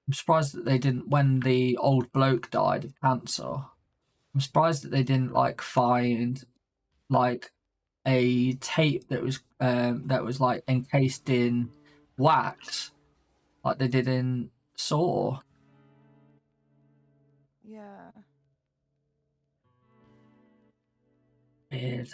A: I'm surprised that they didn't, when the old bloke died of cancer, I'm surprised that they didn't like find like a tape that was like encased in wax, like they did in Saw.
B: Yeah.
A: Weird.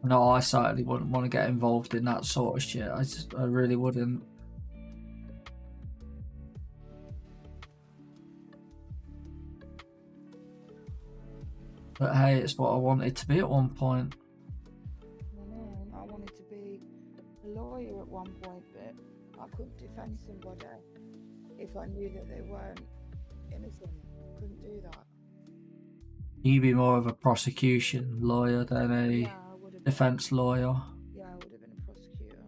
A: No, I certainly wouldn't want to get involved in that sort of shit. I really wouldn't. But hey, it's what I wanted to be at one point.
B: I know. I wanted to one point, but I couldn't defend somebody if I knew that they weren't innocent. Couldn't do that.
A: You'd be more of a prosecution lawyer than a
B: Yeah, I would have been.
A: defense lawyer.
B: Yeah, I would have been a prosecutor.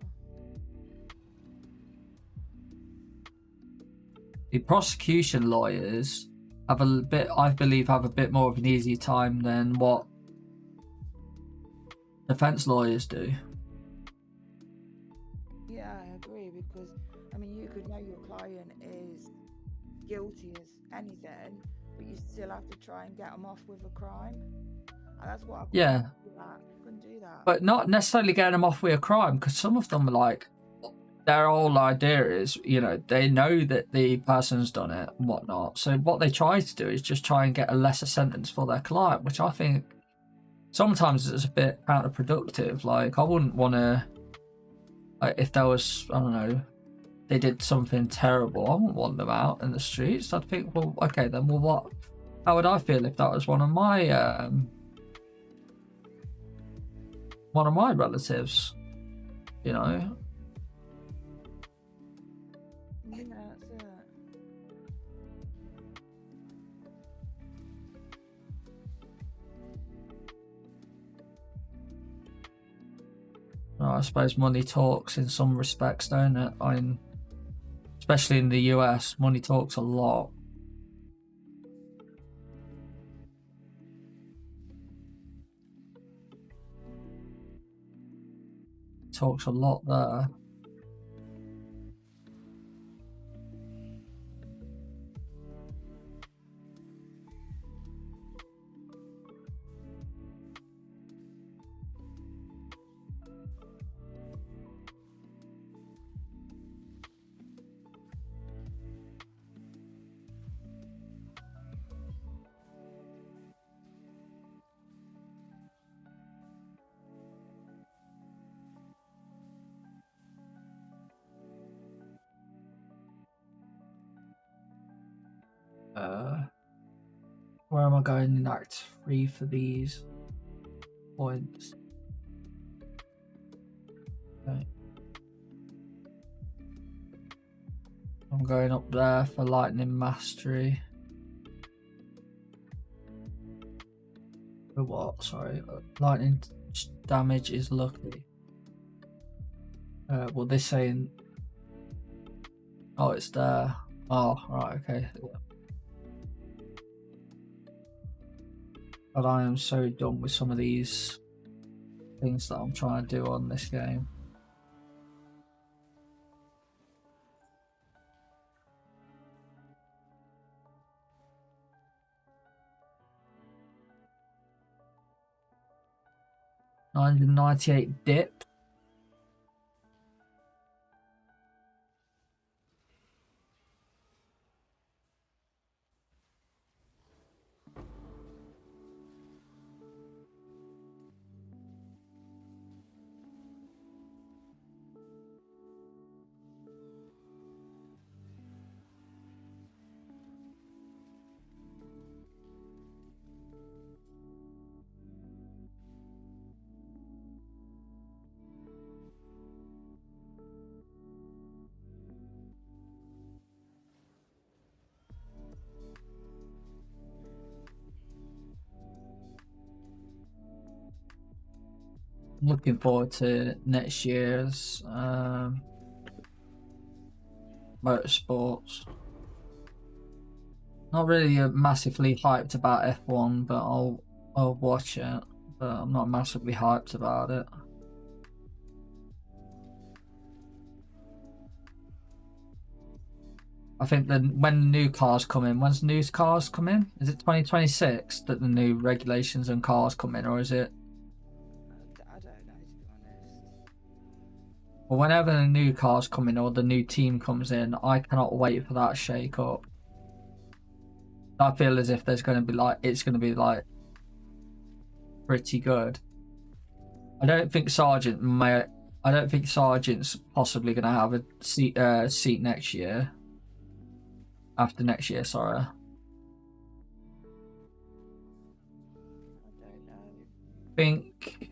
A: The prosecution lawyers have a bit, I believe, have a bit more of an easy time than what defense lawyers do.
B: Yeah, I agree, because I mean, you could know your client is guilty as anything, but you still have to try and get them off with a crime. And that's what I couldn't do that.
A: But not necessarily getting them off with a crime, because some of them are like, their whole idea is, you know, they know that the person's done it and whatnot. So what they try to do is just try and get a lesser sentence for their client, which I think sometimes is a bit counterproductive. Like, I wouldn't want to, like, if there was, I don't know, they did something terrible, I wouldn't want them out in the streets. I'd think, well, okay, then, well, what? How would I feel if that was one of my relatives? You know.
B: Yeah, that's it.
A: Well, I suppose money talks in some respects, don't it? Especially in the US, money talks a lot. Talks a lot there. Where am I going in Act 3 for these points? Okay. I'm going up there for Lightning Mastery. For what? Sorry. Lightning damage is lucky. Well, this saying... Oh, it's there. Oh, right, okay. But I am so done with some of these things that I'm trying to do on this game. $998 dip. Looking forward to next year's Motorsports. Not really massively hyped about F1, but I'll watch it. But I'm not massively hyped about it. I think that when the new cars come in, when's the new cars come in? Is it 2026 that the new regulations and cars come in, or is it?
B: I don't know, to be honest.
A: Well, whenever the new cars come in or the new team comes in, I cannot wait for that shake up. I feel as if there's going to be like, it's going to be like pretty good. I don't think Sargent's possibly going to have a seat next year. After next year, sorry.
B: I don't know.
A: I think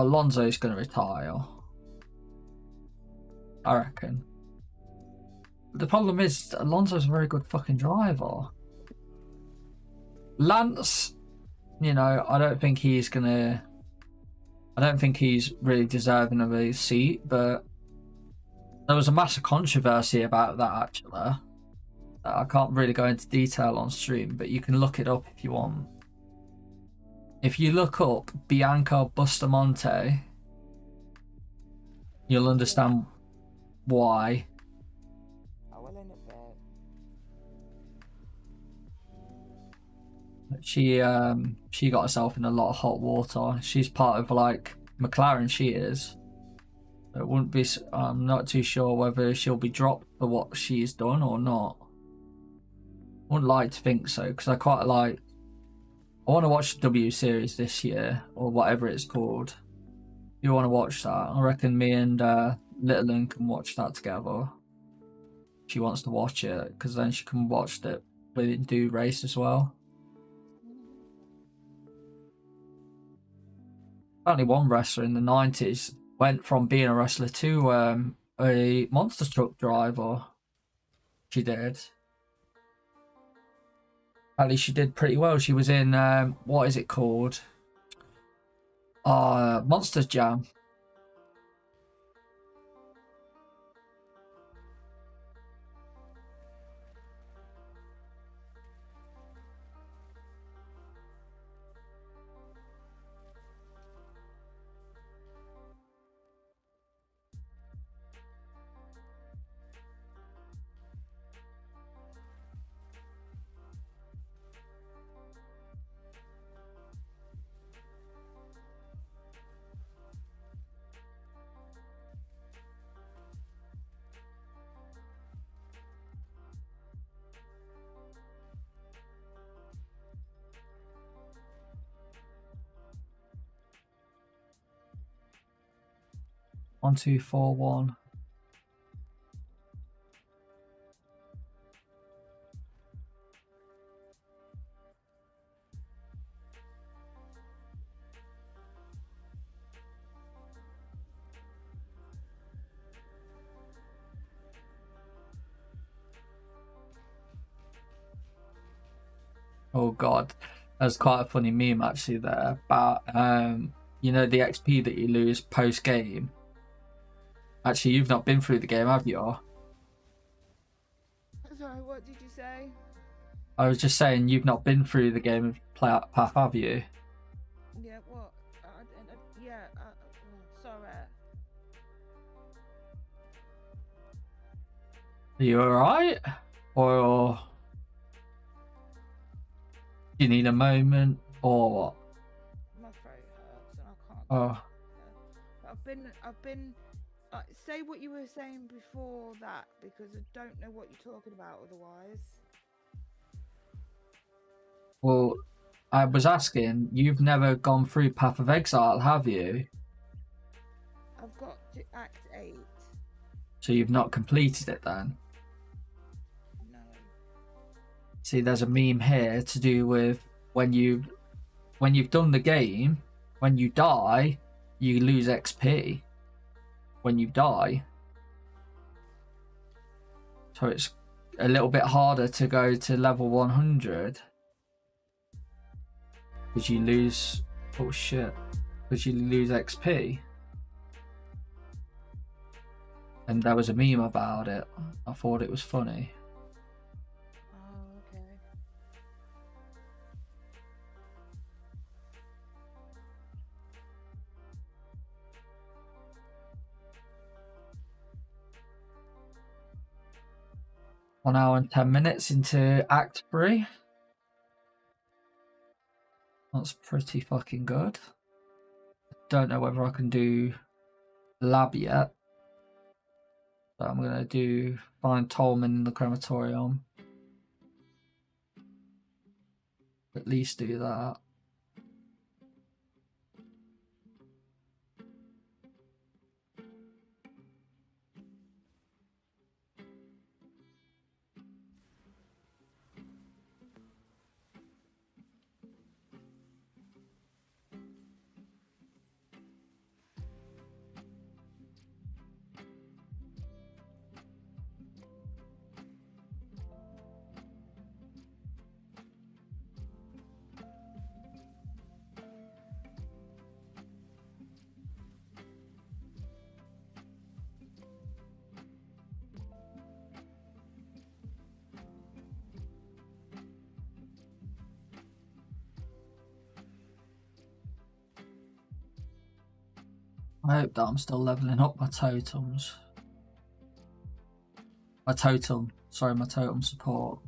A: Alonso's going to retire, I reckon. The problem is Alonso's a very good fucking driver. Lance, you know, I don't think he's really deserving of a seat, but there was a massive controversy about that actually. I can't really go into detail on stream, but you can look it up if you want. If you look up Bianca Bustamante, you'll understand why.
B: I will in a bit.
A: She got herself in a lot of hot water. She's part of like McLaren. She is. It wouldn't be. I'm not too sure whether she'll be dropped for what she's done or not. Wouldn't like to think so, because I quite like. I want to watch the W Series this year, or whatever it's called. You want to watch that? I reckon me and Littleton can watch that together. If she wants to watch it, because then she can watch the do race as well. Only one wrestler in the 90s went from being a wrestler to a monster truck driver. She did. At least she did pretty well. She was in, what is it called? Monsters Jam. One, two, four, one. Oh god, that's quite a funny meme actually there about you know, the XP that you lose post game. Actually, you've not been through the game, have you?
B: Sorry, what did you say?
A: I was just saying you've not been through the game of path, have you?
B: Yeah, what? Yeah, sorry.
A: Are you alright? Or do you need a moment? Or what?
B: My throat hurts and I can't.
A: Oh.
B: I've been. Say what you were saying before that, because I don't know what you're talking about otherwise.
A: Well, I was asking, you've never gone through Path of Exile, have you?
B: I've got to Act 8.
A: So you've not completed it then?
B: No.
A: See, there's a meme here to do with when you've done the game, when you die, you lose XP. When you die. So it's a little bit harder to go to level 100. Because you lose... Oh shit. Because you lose XP. And there was a meme about it. I thought it was funny.
B: Oh, okay.
A: One hour and 10 minutes into Act 3. That's pretty fucking good. Don't know whether I can do lab yet. But I'm going to find Tolman in the crematorium. At least do that. I hope that I'm still leveling up my totems. My totem support.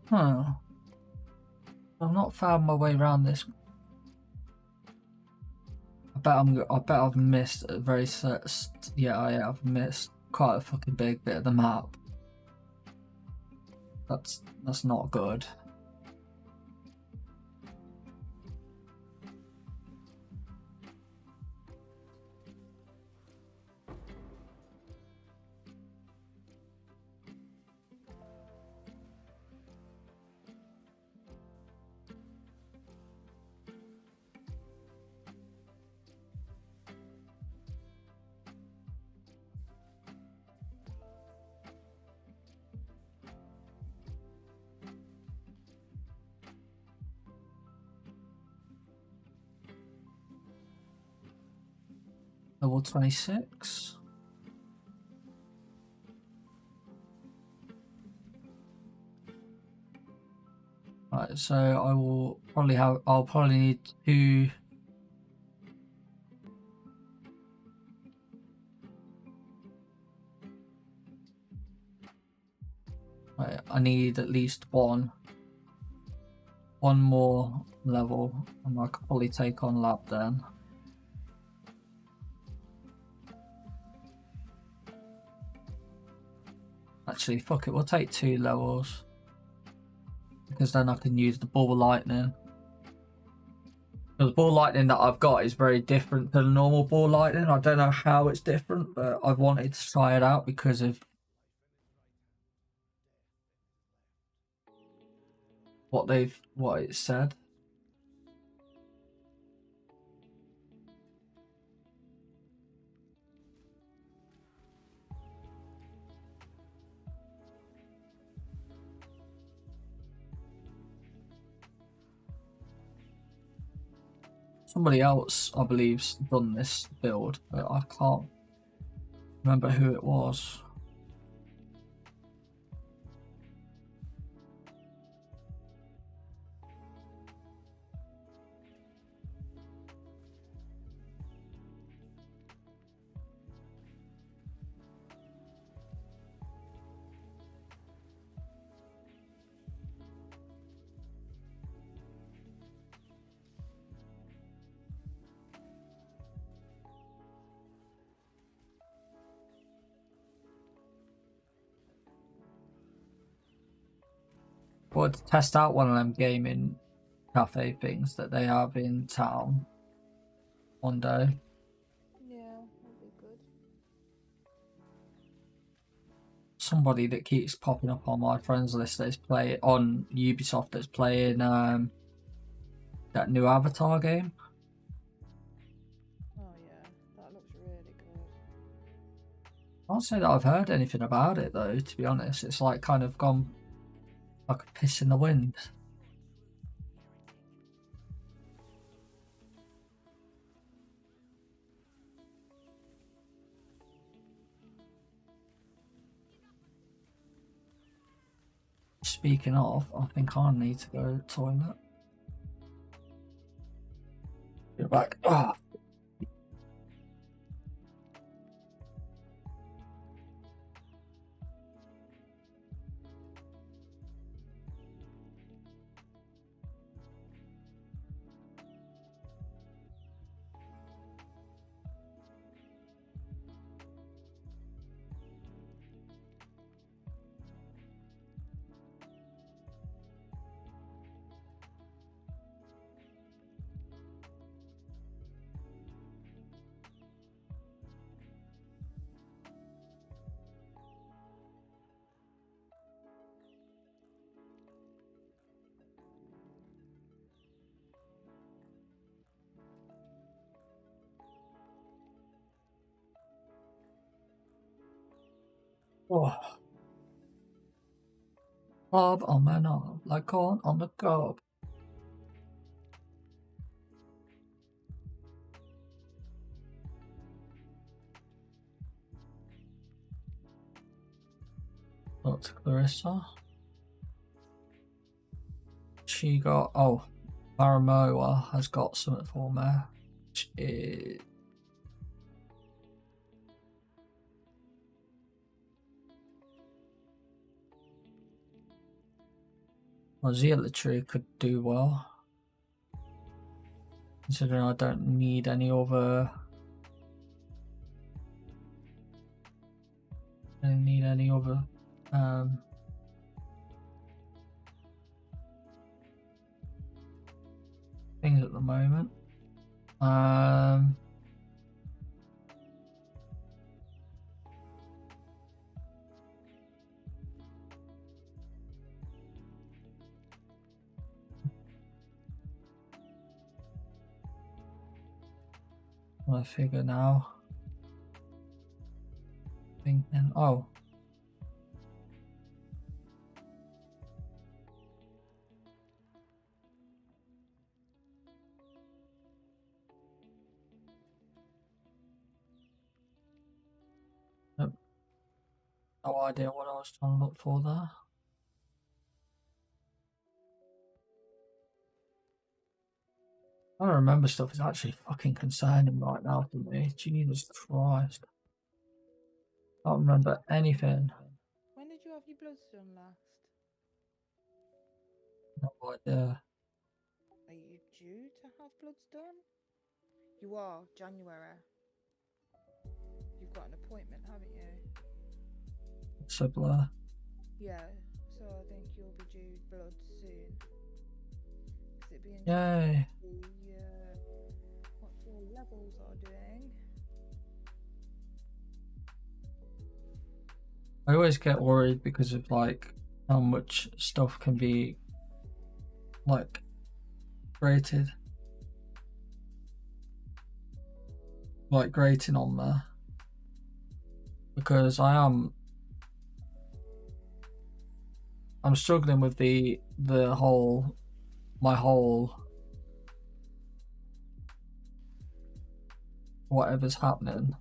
A: Huh. I've not found my way around this. I bet I've missed a very I've missed quite a fucking big bit of the map. That's not good. Level 26. Right, so I'll probably need 2. Right, I need at least one more level, and I could probably take on Lab then. Actually, fuck it, we'll take 2 levels. Because then I can use the ball lightning. The ball lightning that I've got is very different to the normal ball lightning. I don't know how it's different, but I've wanted to try it out because of what it said. Somebody else, I believe's done this build, but I can't remember who it was. Or to test out one of them gaming cafe things that they have in town one day.
B: Yeah, that'd be good.
A: Somebody that keeps popping up on my friends list that's playing on Ubisoft that's playing that new Avatar game.
B: Oh yeah, that looks really good.
A: I can't say that I've heard anything about it though, to be honest. It's like kind of gone like a piss in the wind. Speaking of, I think I need to go to the toilet. Get back. Oh. Oh. Bob on my arm, like corn on the cob. Look to Clarissa. She got, oh, Maramoa has got something for me, which is Zealotry could do well, considering I don't need any other. I don't need any other things at the moment. I figure now. Thinking, oh. Nope. No idea what I was trying to look for there. I don't remember stuff is actually fucking concerning right now for me. Jesus Christ. I don't remember anything.
B: When did you have your bloods done last?
A: No idea.
B: Are you due to have bloods done? You are, January. You've got an appointment, haven't you?
A: So blur.
B: Yeah, so I think you'll be due blood soon. It'd be
A: Yay.
B: interesting to see what your levels are doing.
A: I always get worried because of like how much stuff can be like grated. Like grating on there. Because I'm struggling with my whole whatever's happening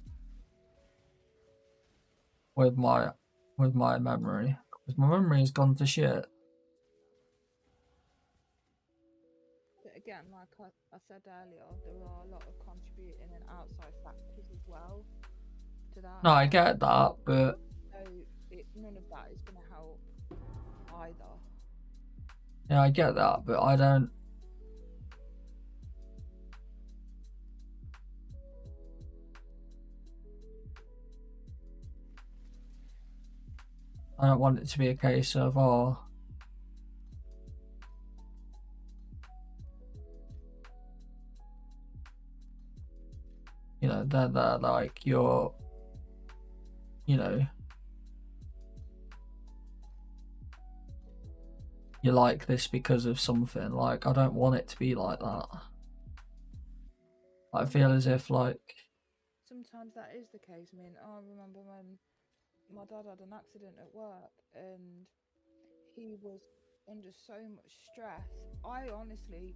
A: with my memory. Because my memory's gone to shit.
B: But again, like I said earlier, there are a lot of contributing and outside factors as well to that.
A: No, I get that, but
B: So none of that is going to help either.
A: yeah, I get that, but I don't want it to be a case of, oh, you know, that like you're, you know, you like this because of something. Like, I don't want it to be like that. I feel as if like
B: Sometimes that is the case. I mean, I remember when my dad had an accident at work and he was under so much stress. I honestly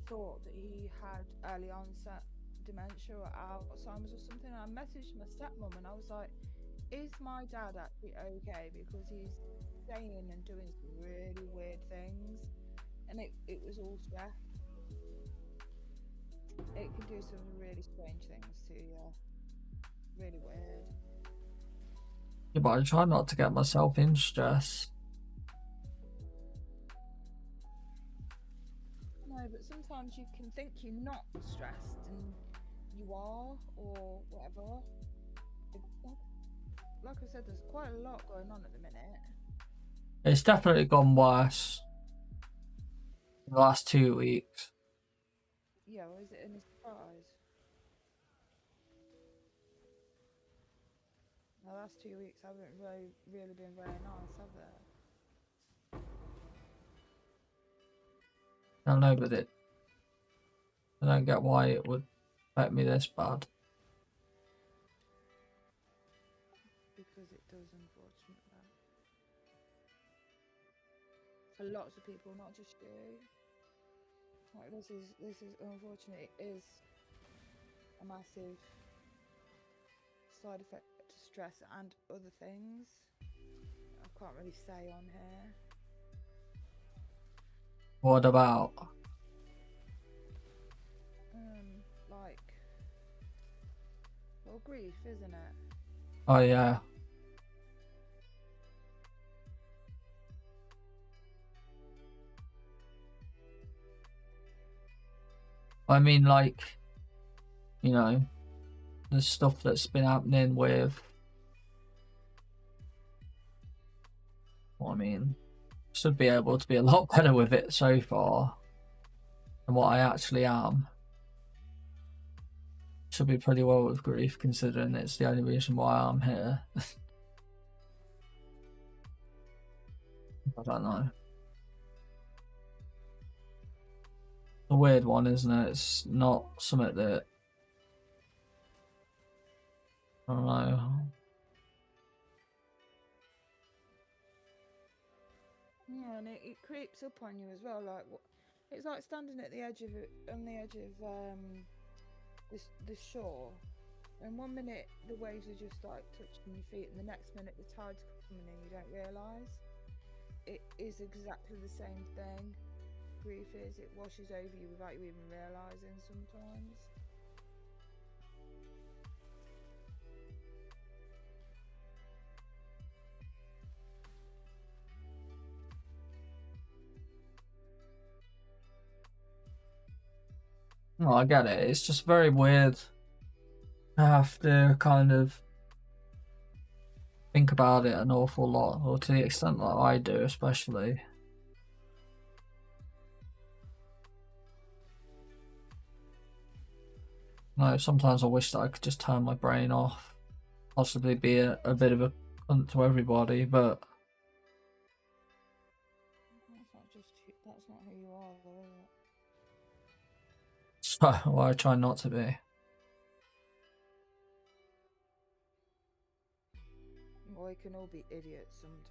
B: thought that he had early onset dementia or Alzheimer's or something. I messaged my stepmom and I was like, is my dad actually okay? Because he's saying and doing some really weird things. And it was all stress. It can do some really strange things to you. Really weird.
A: yeah, but I try not to get myself in stress.
B: No, but sometimes you can think you're not stressed and you are, or whatever. Like I said, there's quite a lot going on at the minute.
A: It's definitely gone worse in the last 2 weeks.
B: Yeah, or is it any surprise? The last 2 weeks haven't really been very nice, have they?
A: I don't know, but I don't get why it would affect me this bad.
B: Because it does, unfortunately. for lots of people, not just you. Like this is unfortunately is a massive side effect to stress and other things. I can't really say on here.
A: What about?
B: Like, well, grief, isn't it?
A: Oh yeah. I mean, like, you know, the stuff that's been happening with. Well, I mean, should be able to be a lot better with it so far than what I actually am. Should be pretty well with grief, considering it's the only reason why I'm here. I don't know. A weird one, isn't it? It's not something that I don't know.
B: Yeah, and it creeps up on you as well. Like, it's like standing at the edge of on the edge of the shore, and 1 minute the waves are just like touching your feet, and the next minute the tide's coming in. You don't realise. It is exactly the same thing. Grief is, it washes over you without you even realising sometimes.
A: No, I get it. It's just very weird. I have to kind of think about it an awful lot, or to the extent that I do, especially. No, sometimes I wish that I could just turn my brain off, possibly be a bit of a cunt to everybody, but
B: That's not who you are, though, is it?
A: so well, I try not to be.
B: Well, we can all be idiots sometimes.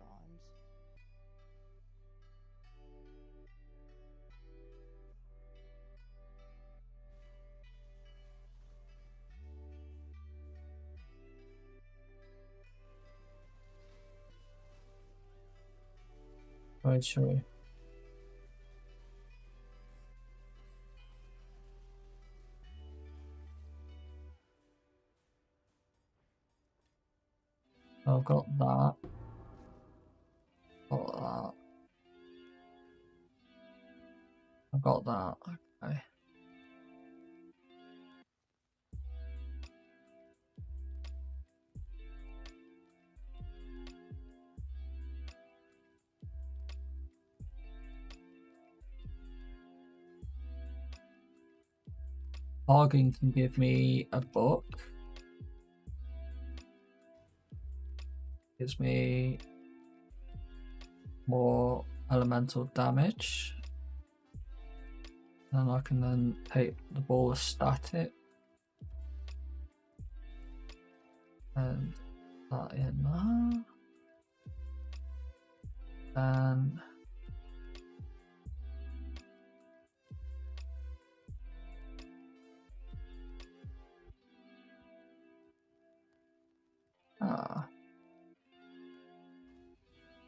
A: Very true. I've got that. Got that. I've got that. Okay. Bargain can give me a book. Gives me more elemental damage. And I can then take the ball as static. And that in there. Then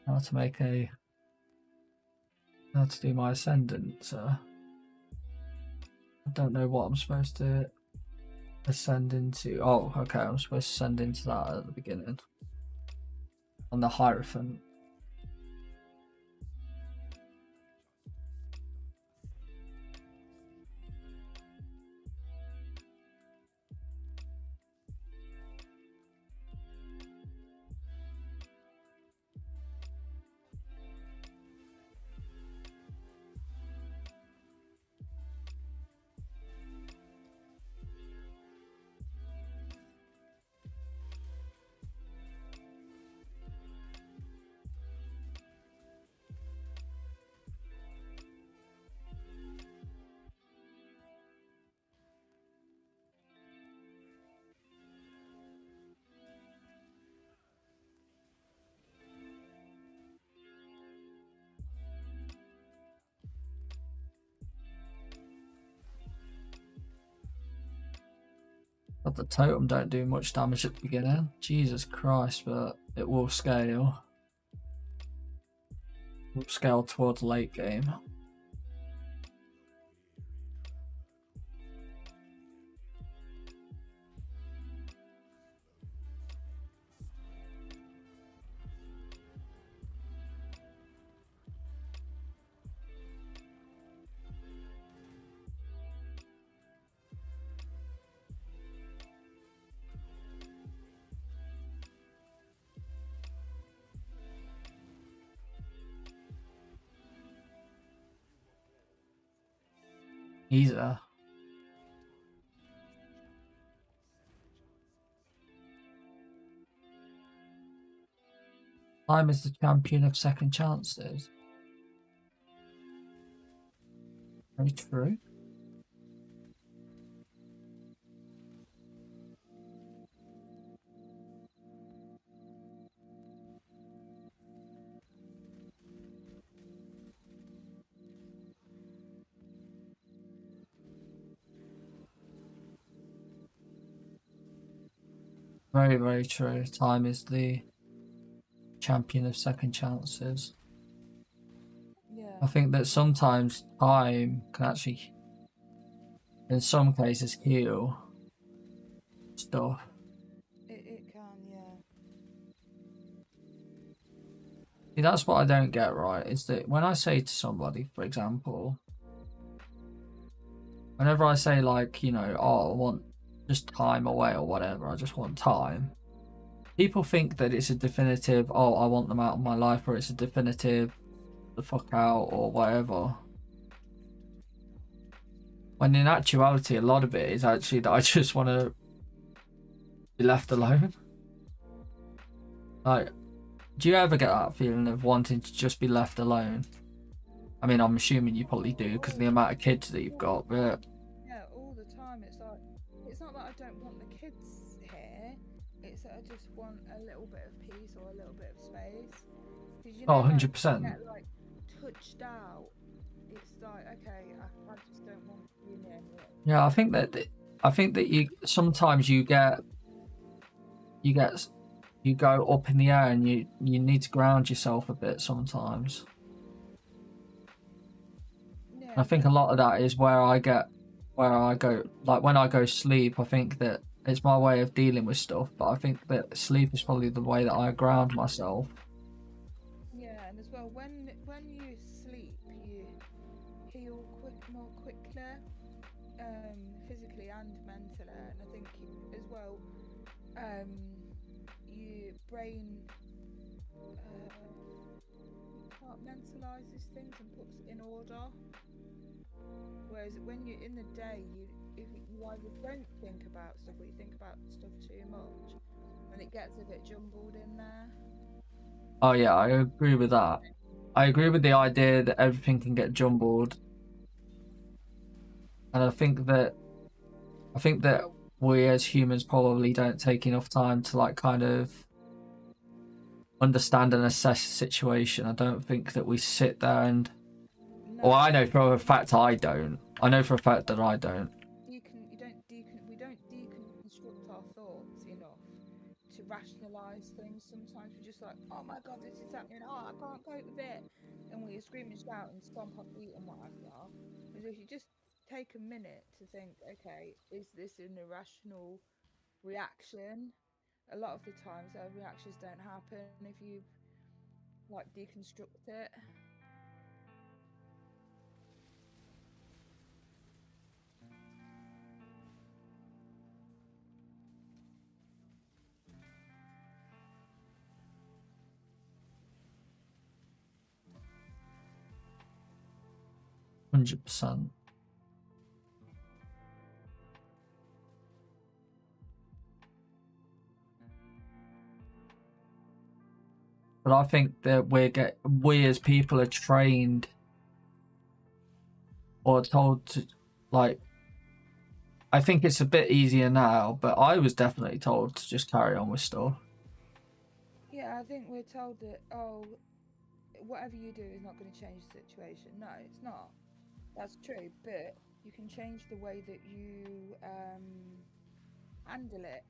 A: how to make how to do my ascendant. I don't know what I'm supposed to ascend into. Oh, okay, I'm supposed to ascend into that at the beginning. On the Hierophant. But the totem don't do much damage at the beginning. Jesus Christ, but it will scale. Will scale towards late game. Easier. Time is the champion of second chances. Very true. Very, very true. Time is the champion of second chances.
B: Yeah.
A: I think that sometimes time can actually, in some cases, heal stuff.
B: It can, yeah.
A: See, that's what I don't get right, is that when I say to somebody, for example, whenever I say like, you know, oh, I want just time away or whatever, I just want time, people think that it's a definitive, oh, I want them out of my life, or it's a definitive, the fuck out, or whatever. When in actuality, a lot of it is actually that I just want to be left alone. Like, do you ever get that feeling of wanting to just be left alone? I mean, I'm assuming you probably do because of the amount of kids that you've got, but
B: Yeah, all the time. It's like, it's not that I don't want the kids here, it's that I just want a little bit of peace or a little bit of space. 'Cause you know,
A: oh,
B: like,
A: 100%.
B: you get, like, touched out. It's like, okay, I just don't want you near me.
A: Yeah, I think that you sometimes you go up in the air and you need to ground yourself a bit sometimes.
B: Yeah,
A: I think a lot of that is where I go, like when I go sleep, I think that it's my way of dealing with stuff, but I think that sleep is probably the way that I ground myself.
B: yeah, and as well, when you sleep, you heal more quickly, physically and mentally. And I think as well, your brain compartmentalizes things and puts it in order. Whereas when you're in the day, if you either don't think about stuff or you think about stuff too much, and it gets a bit jumbled in there.
A: Oh yeah, I agree with that. I agree with the idea that everything can get jumbled, and I think that we as humans probably don't take enough time to like kind of understand and assess the situation. I don't think that we sit there and well, I know for a fact I don't. I know for a fact that I don't.
B: We don't deconstruct our thoughts enough to rationalize things. Sometimes we're just like, oh my god, this is happening, oh, I can't cope with it, and we scream and shout and stomp our feet and whatever. Whereas if you just take a minute to think, okay, is this an irrational reaction? A lot of the times our reactions don't happen if you like deconstruct it.
A: %. But I think that we as people are trained or told to, like, I think it's a bit easier now, but I was definitely told to just carry on with stuff.
B: Yeah, I think we're told that, oh, whatever you do is not going to change the situation. No, it's not. That's true, but you can change the way that you handle it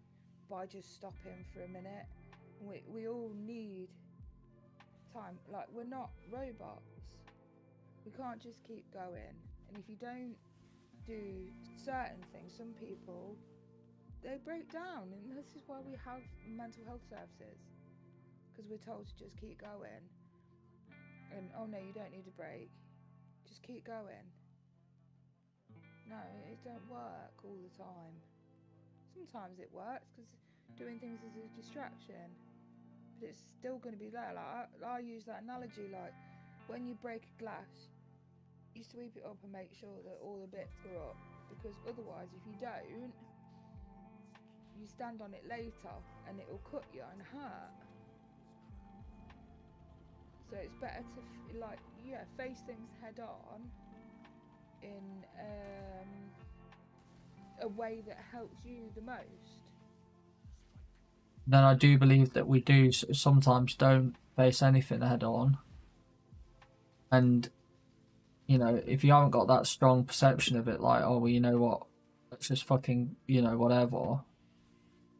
B: by just stopping for a minute. We all need time. Like, we're not robots. We can't just keep going. And if you don't do certain things, some people, they break down, and this is why we have mental health services, because we're told to just keep going. And oh no, you don't need a break, just keep going. No, it don't work all the time. Sometimes it works because doing things is a distraction, but it's still going to be there. Like I use that analogy, like when you break a glass, you sweep it up and make sure that all the bits are up, because otherwise if you don't, you stand on it later and it will cut you and hurt. So it's better to face things head on in a way that helps you the most.
A: Then I do believe that we do sometimes don't face anything head on, and you know, if you haven't got that strong perception of it, like, oh well, you know what, let's just fucking, you know, whatever.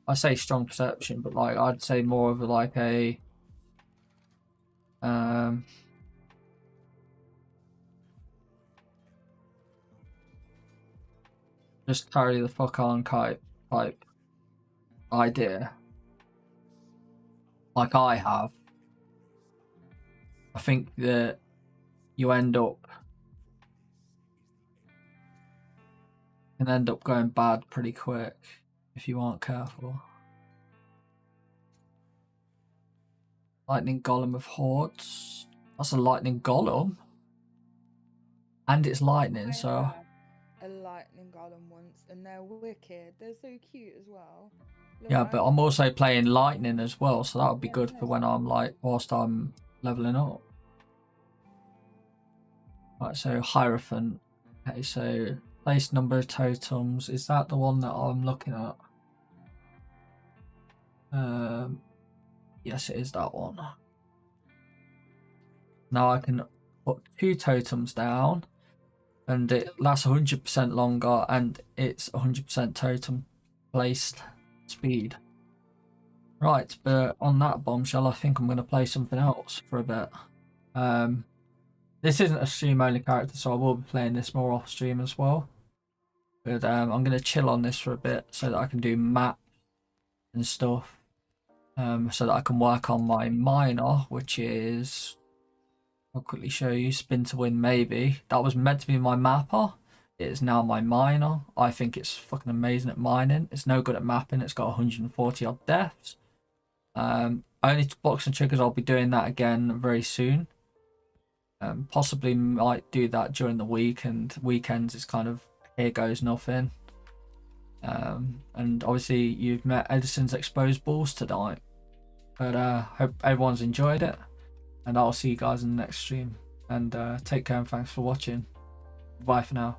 A: I say strong perception, but like I'd say more of like a just carry the fuck on type idea. Like I have. I think that you can end up going bad pretty quick if you aren't careful. Lightning Golem of Hordes. That's a lightning golem. And it's lightning, so
B: a lightning golem once, and they're wicked. They're so cute as well.
A: yeah, but I'm also playing lightning as well, so that would be good for when I'm like, whilst I'm leveling up. Right, so Hierophant. Okay, so place number of totems. Is that the one that I'm looking at? Yes, it is that one. Now I can put 2 totems down, and it lasts 100% longer, and it's 100% totem placed speed. Right, but on that bombshell, I think I'm going to play something else for a bit. This isn't a stream-only character, so I will be playing this more off-stream as well. But I'm going to chill on this for a bit so that I can do maps and stuff. So that I can work on my minor, which is... I'll quickly show you. Spin to win, maybe. That was meant to be my mapper. It is now my minor. I think it's fucking amazing at mining. It's no good at mapping. It's got 140 odd deaths. Only blocks and triggers. I'll be doing that again very soon. Possibly might do that during the week, and weekends is kind of here goes nothing. And obviously you've met Edison's exposed balls tonight, but hope everyone's enjoyed it, and I'll see you guys in the next stream, and take care and thanks for watching. Bye for now.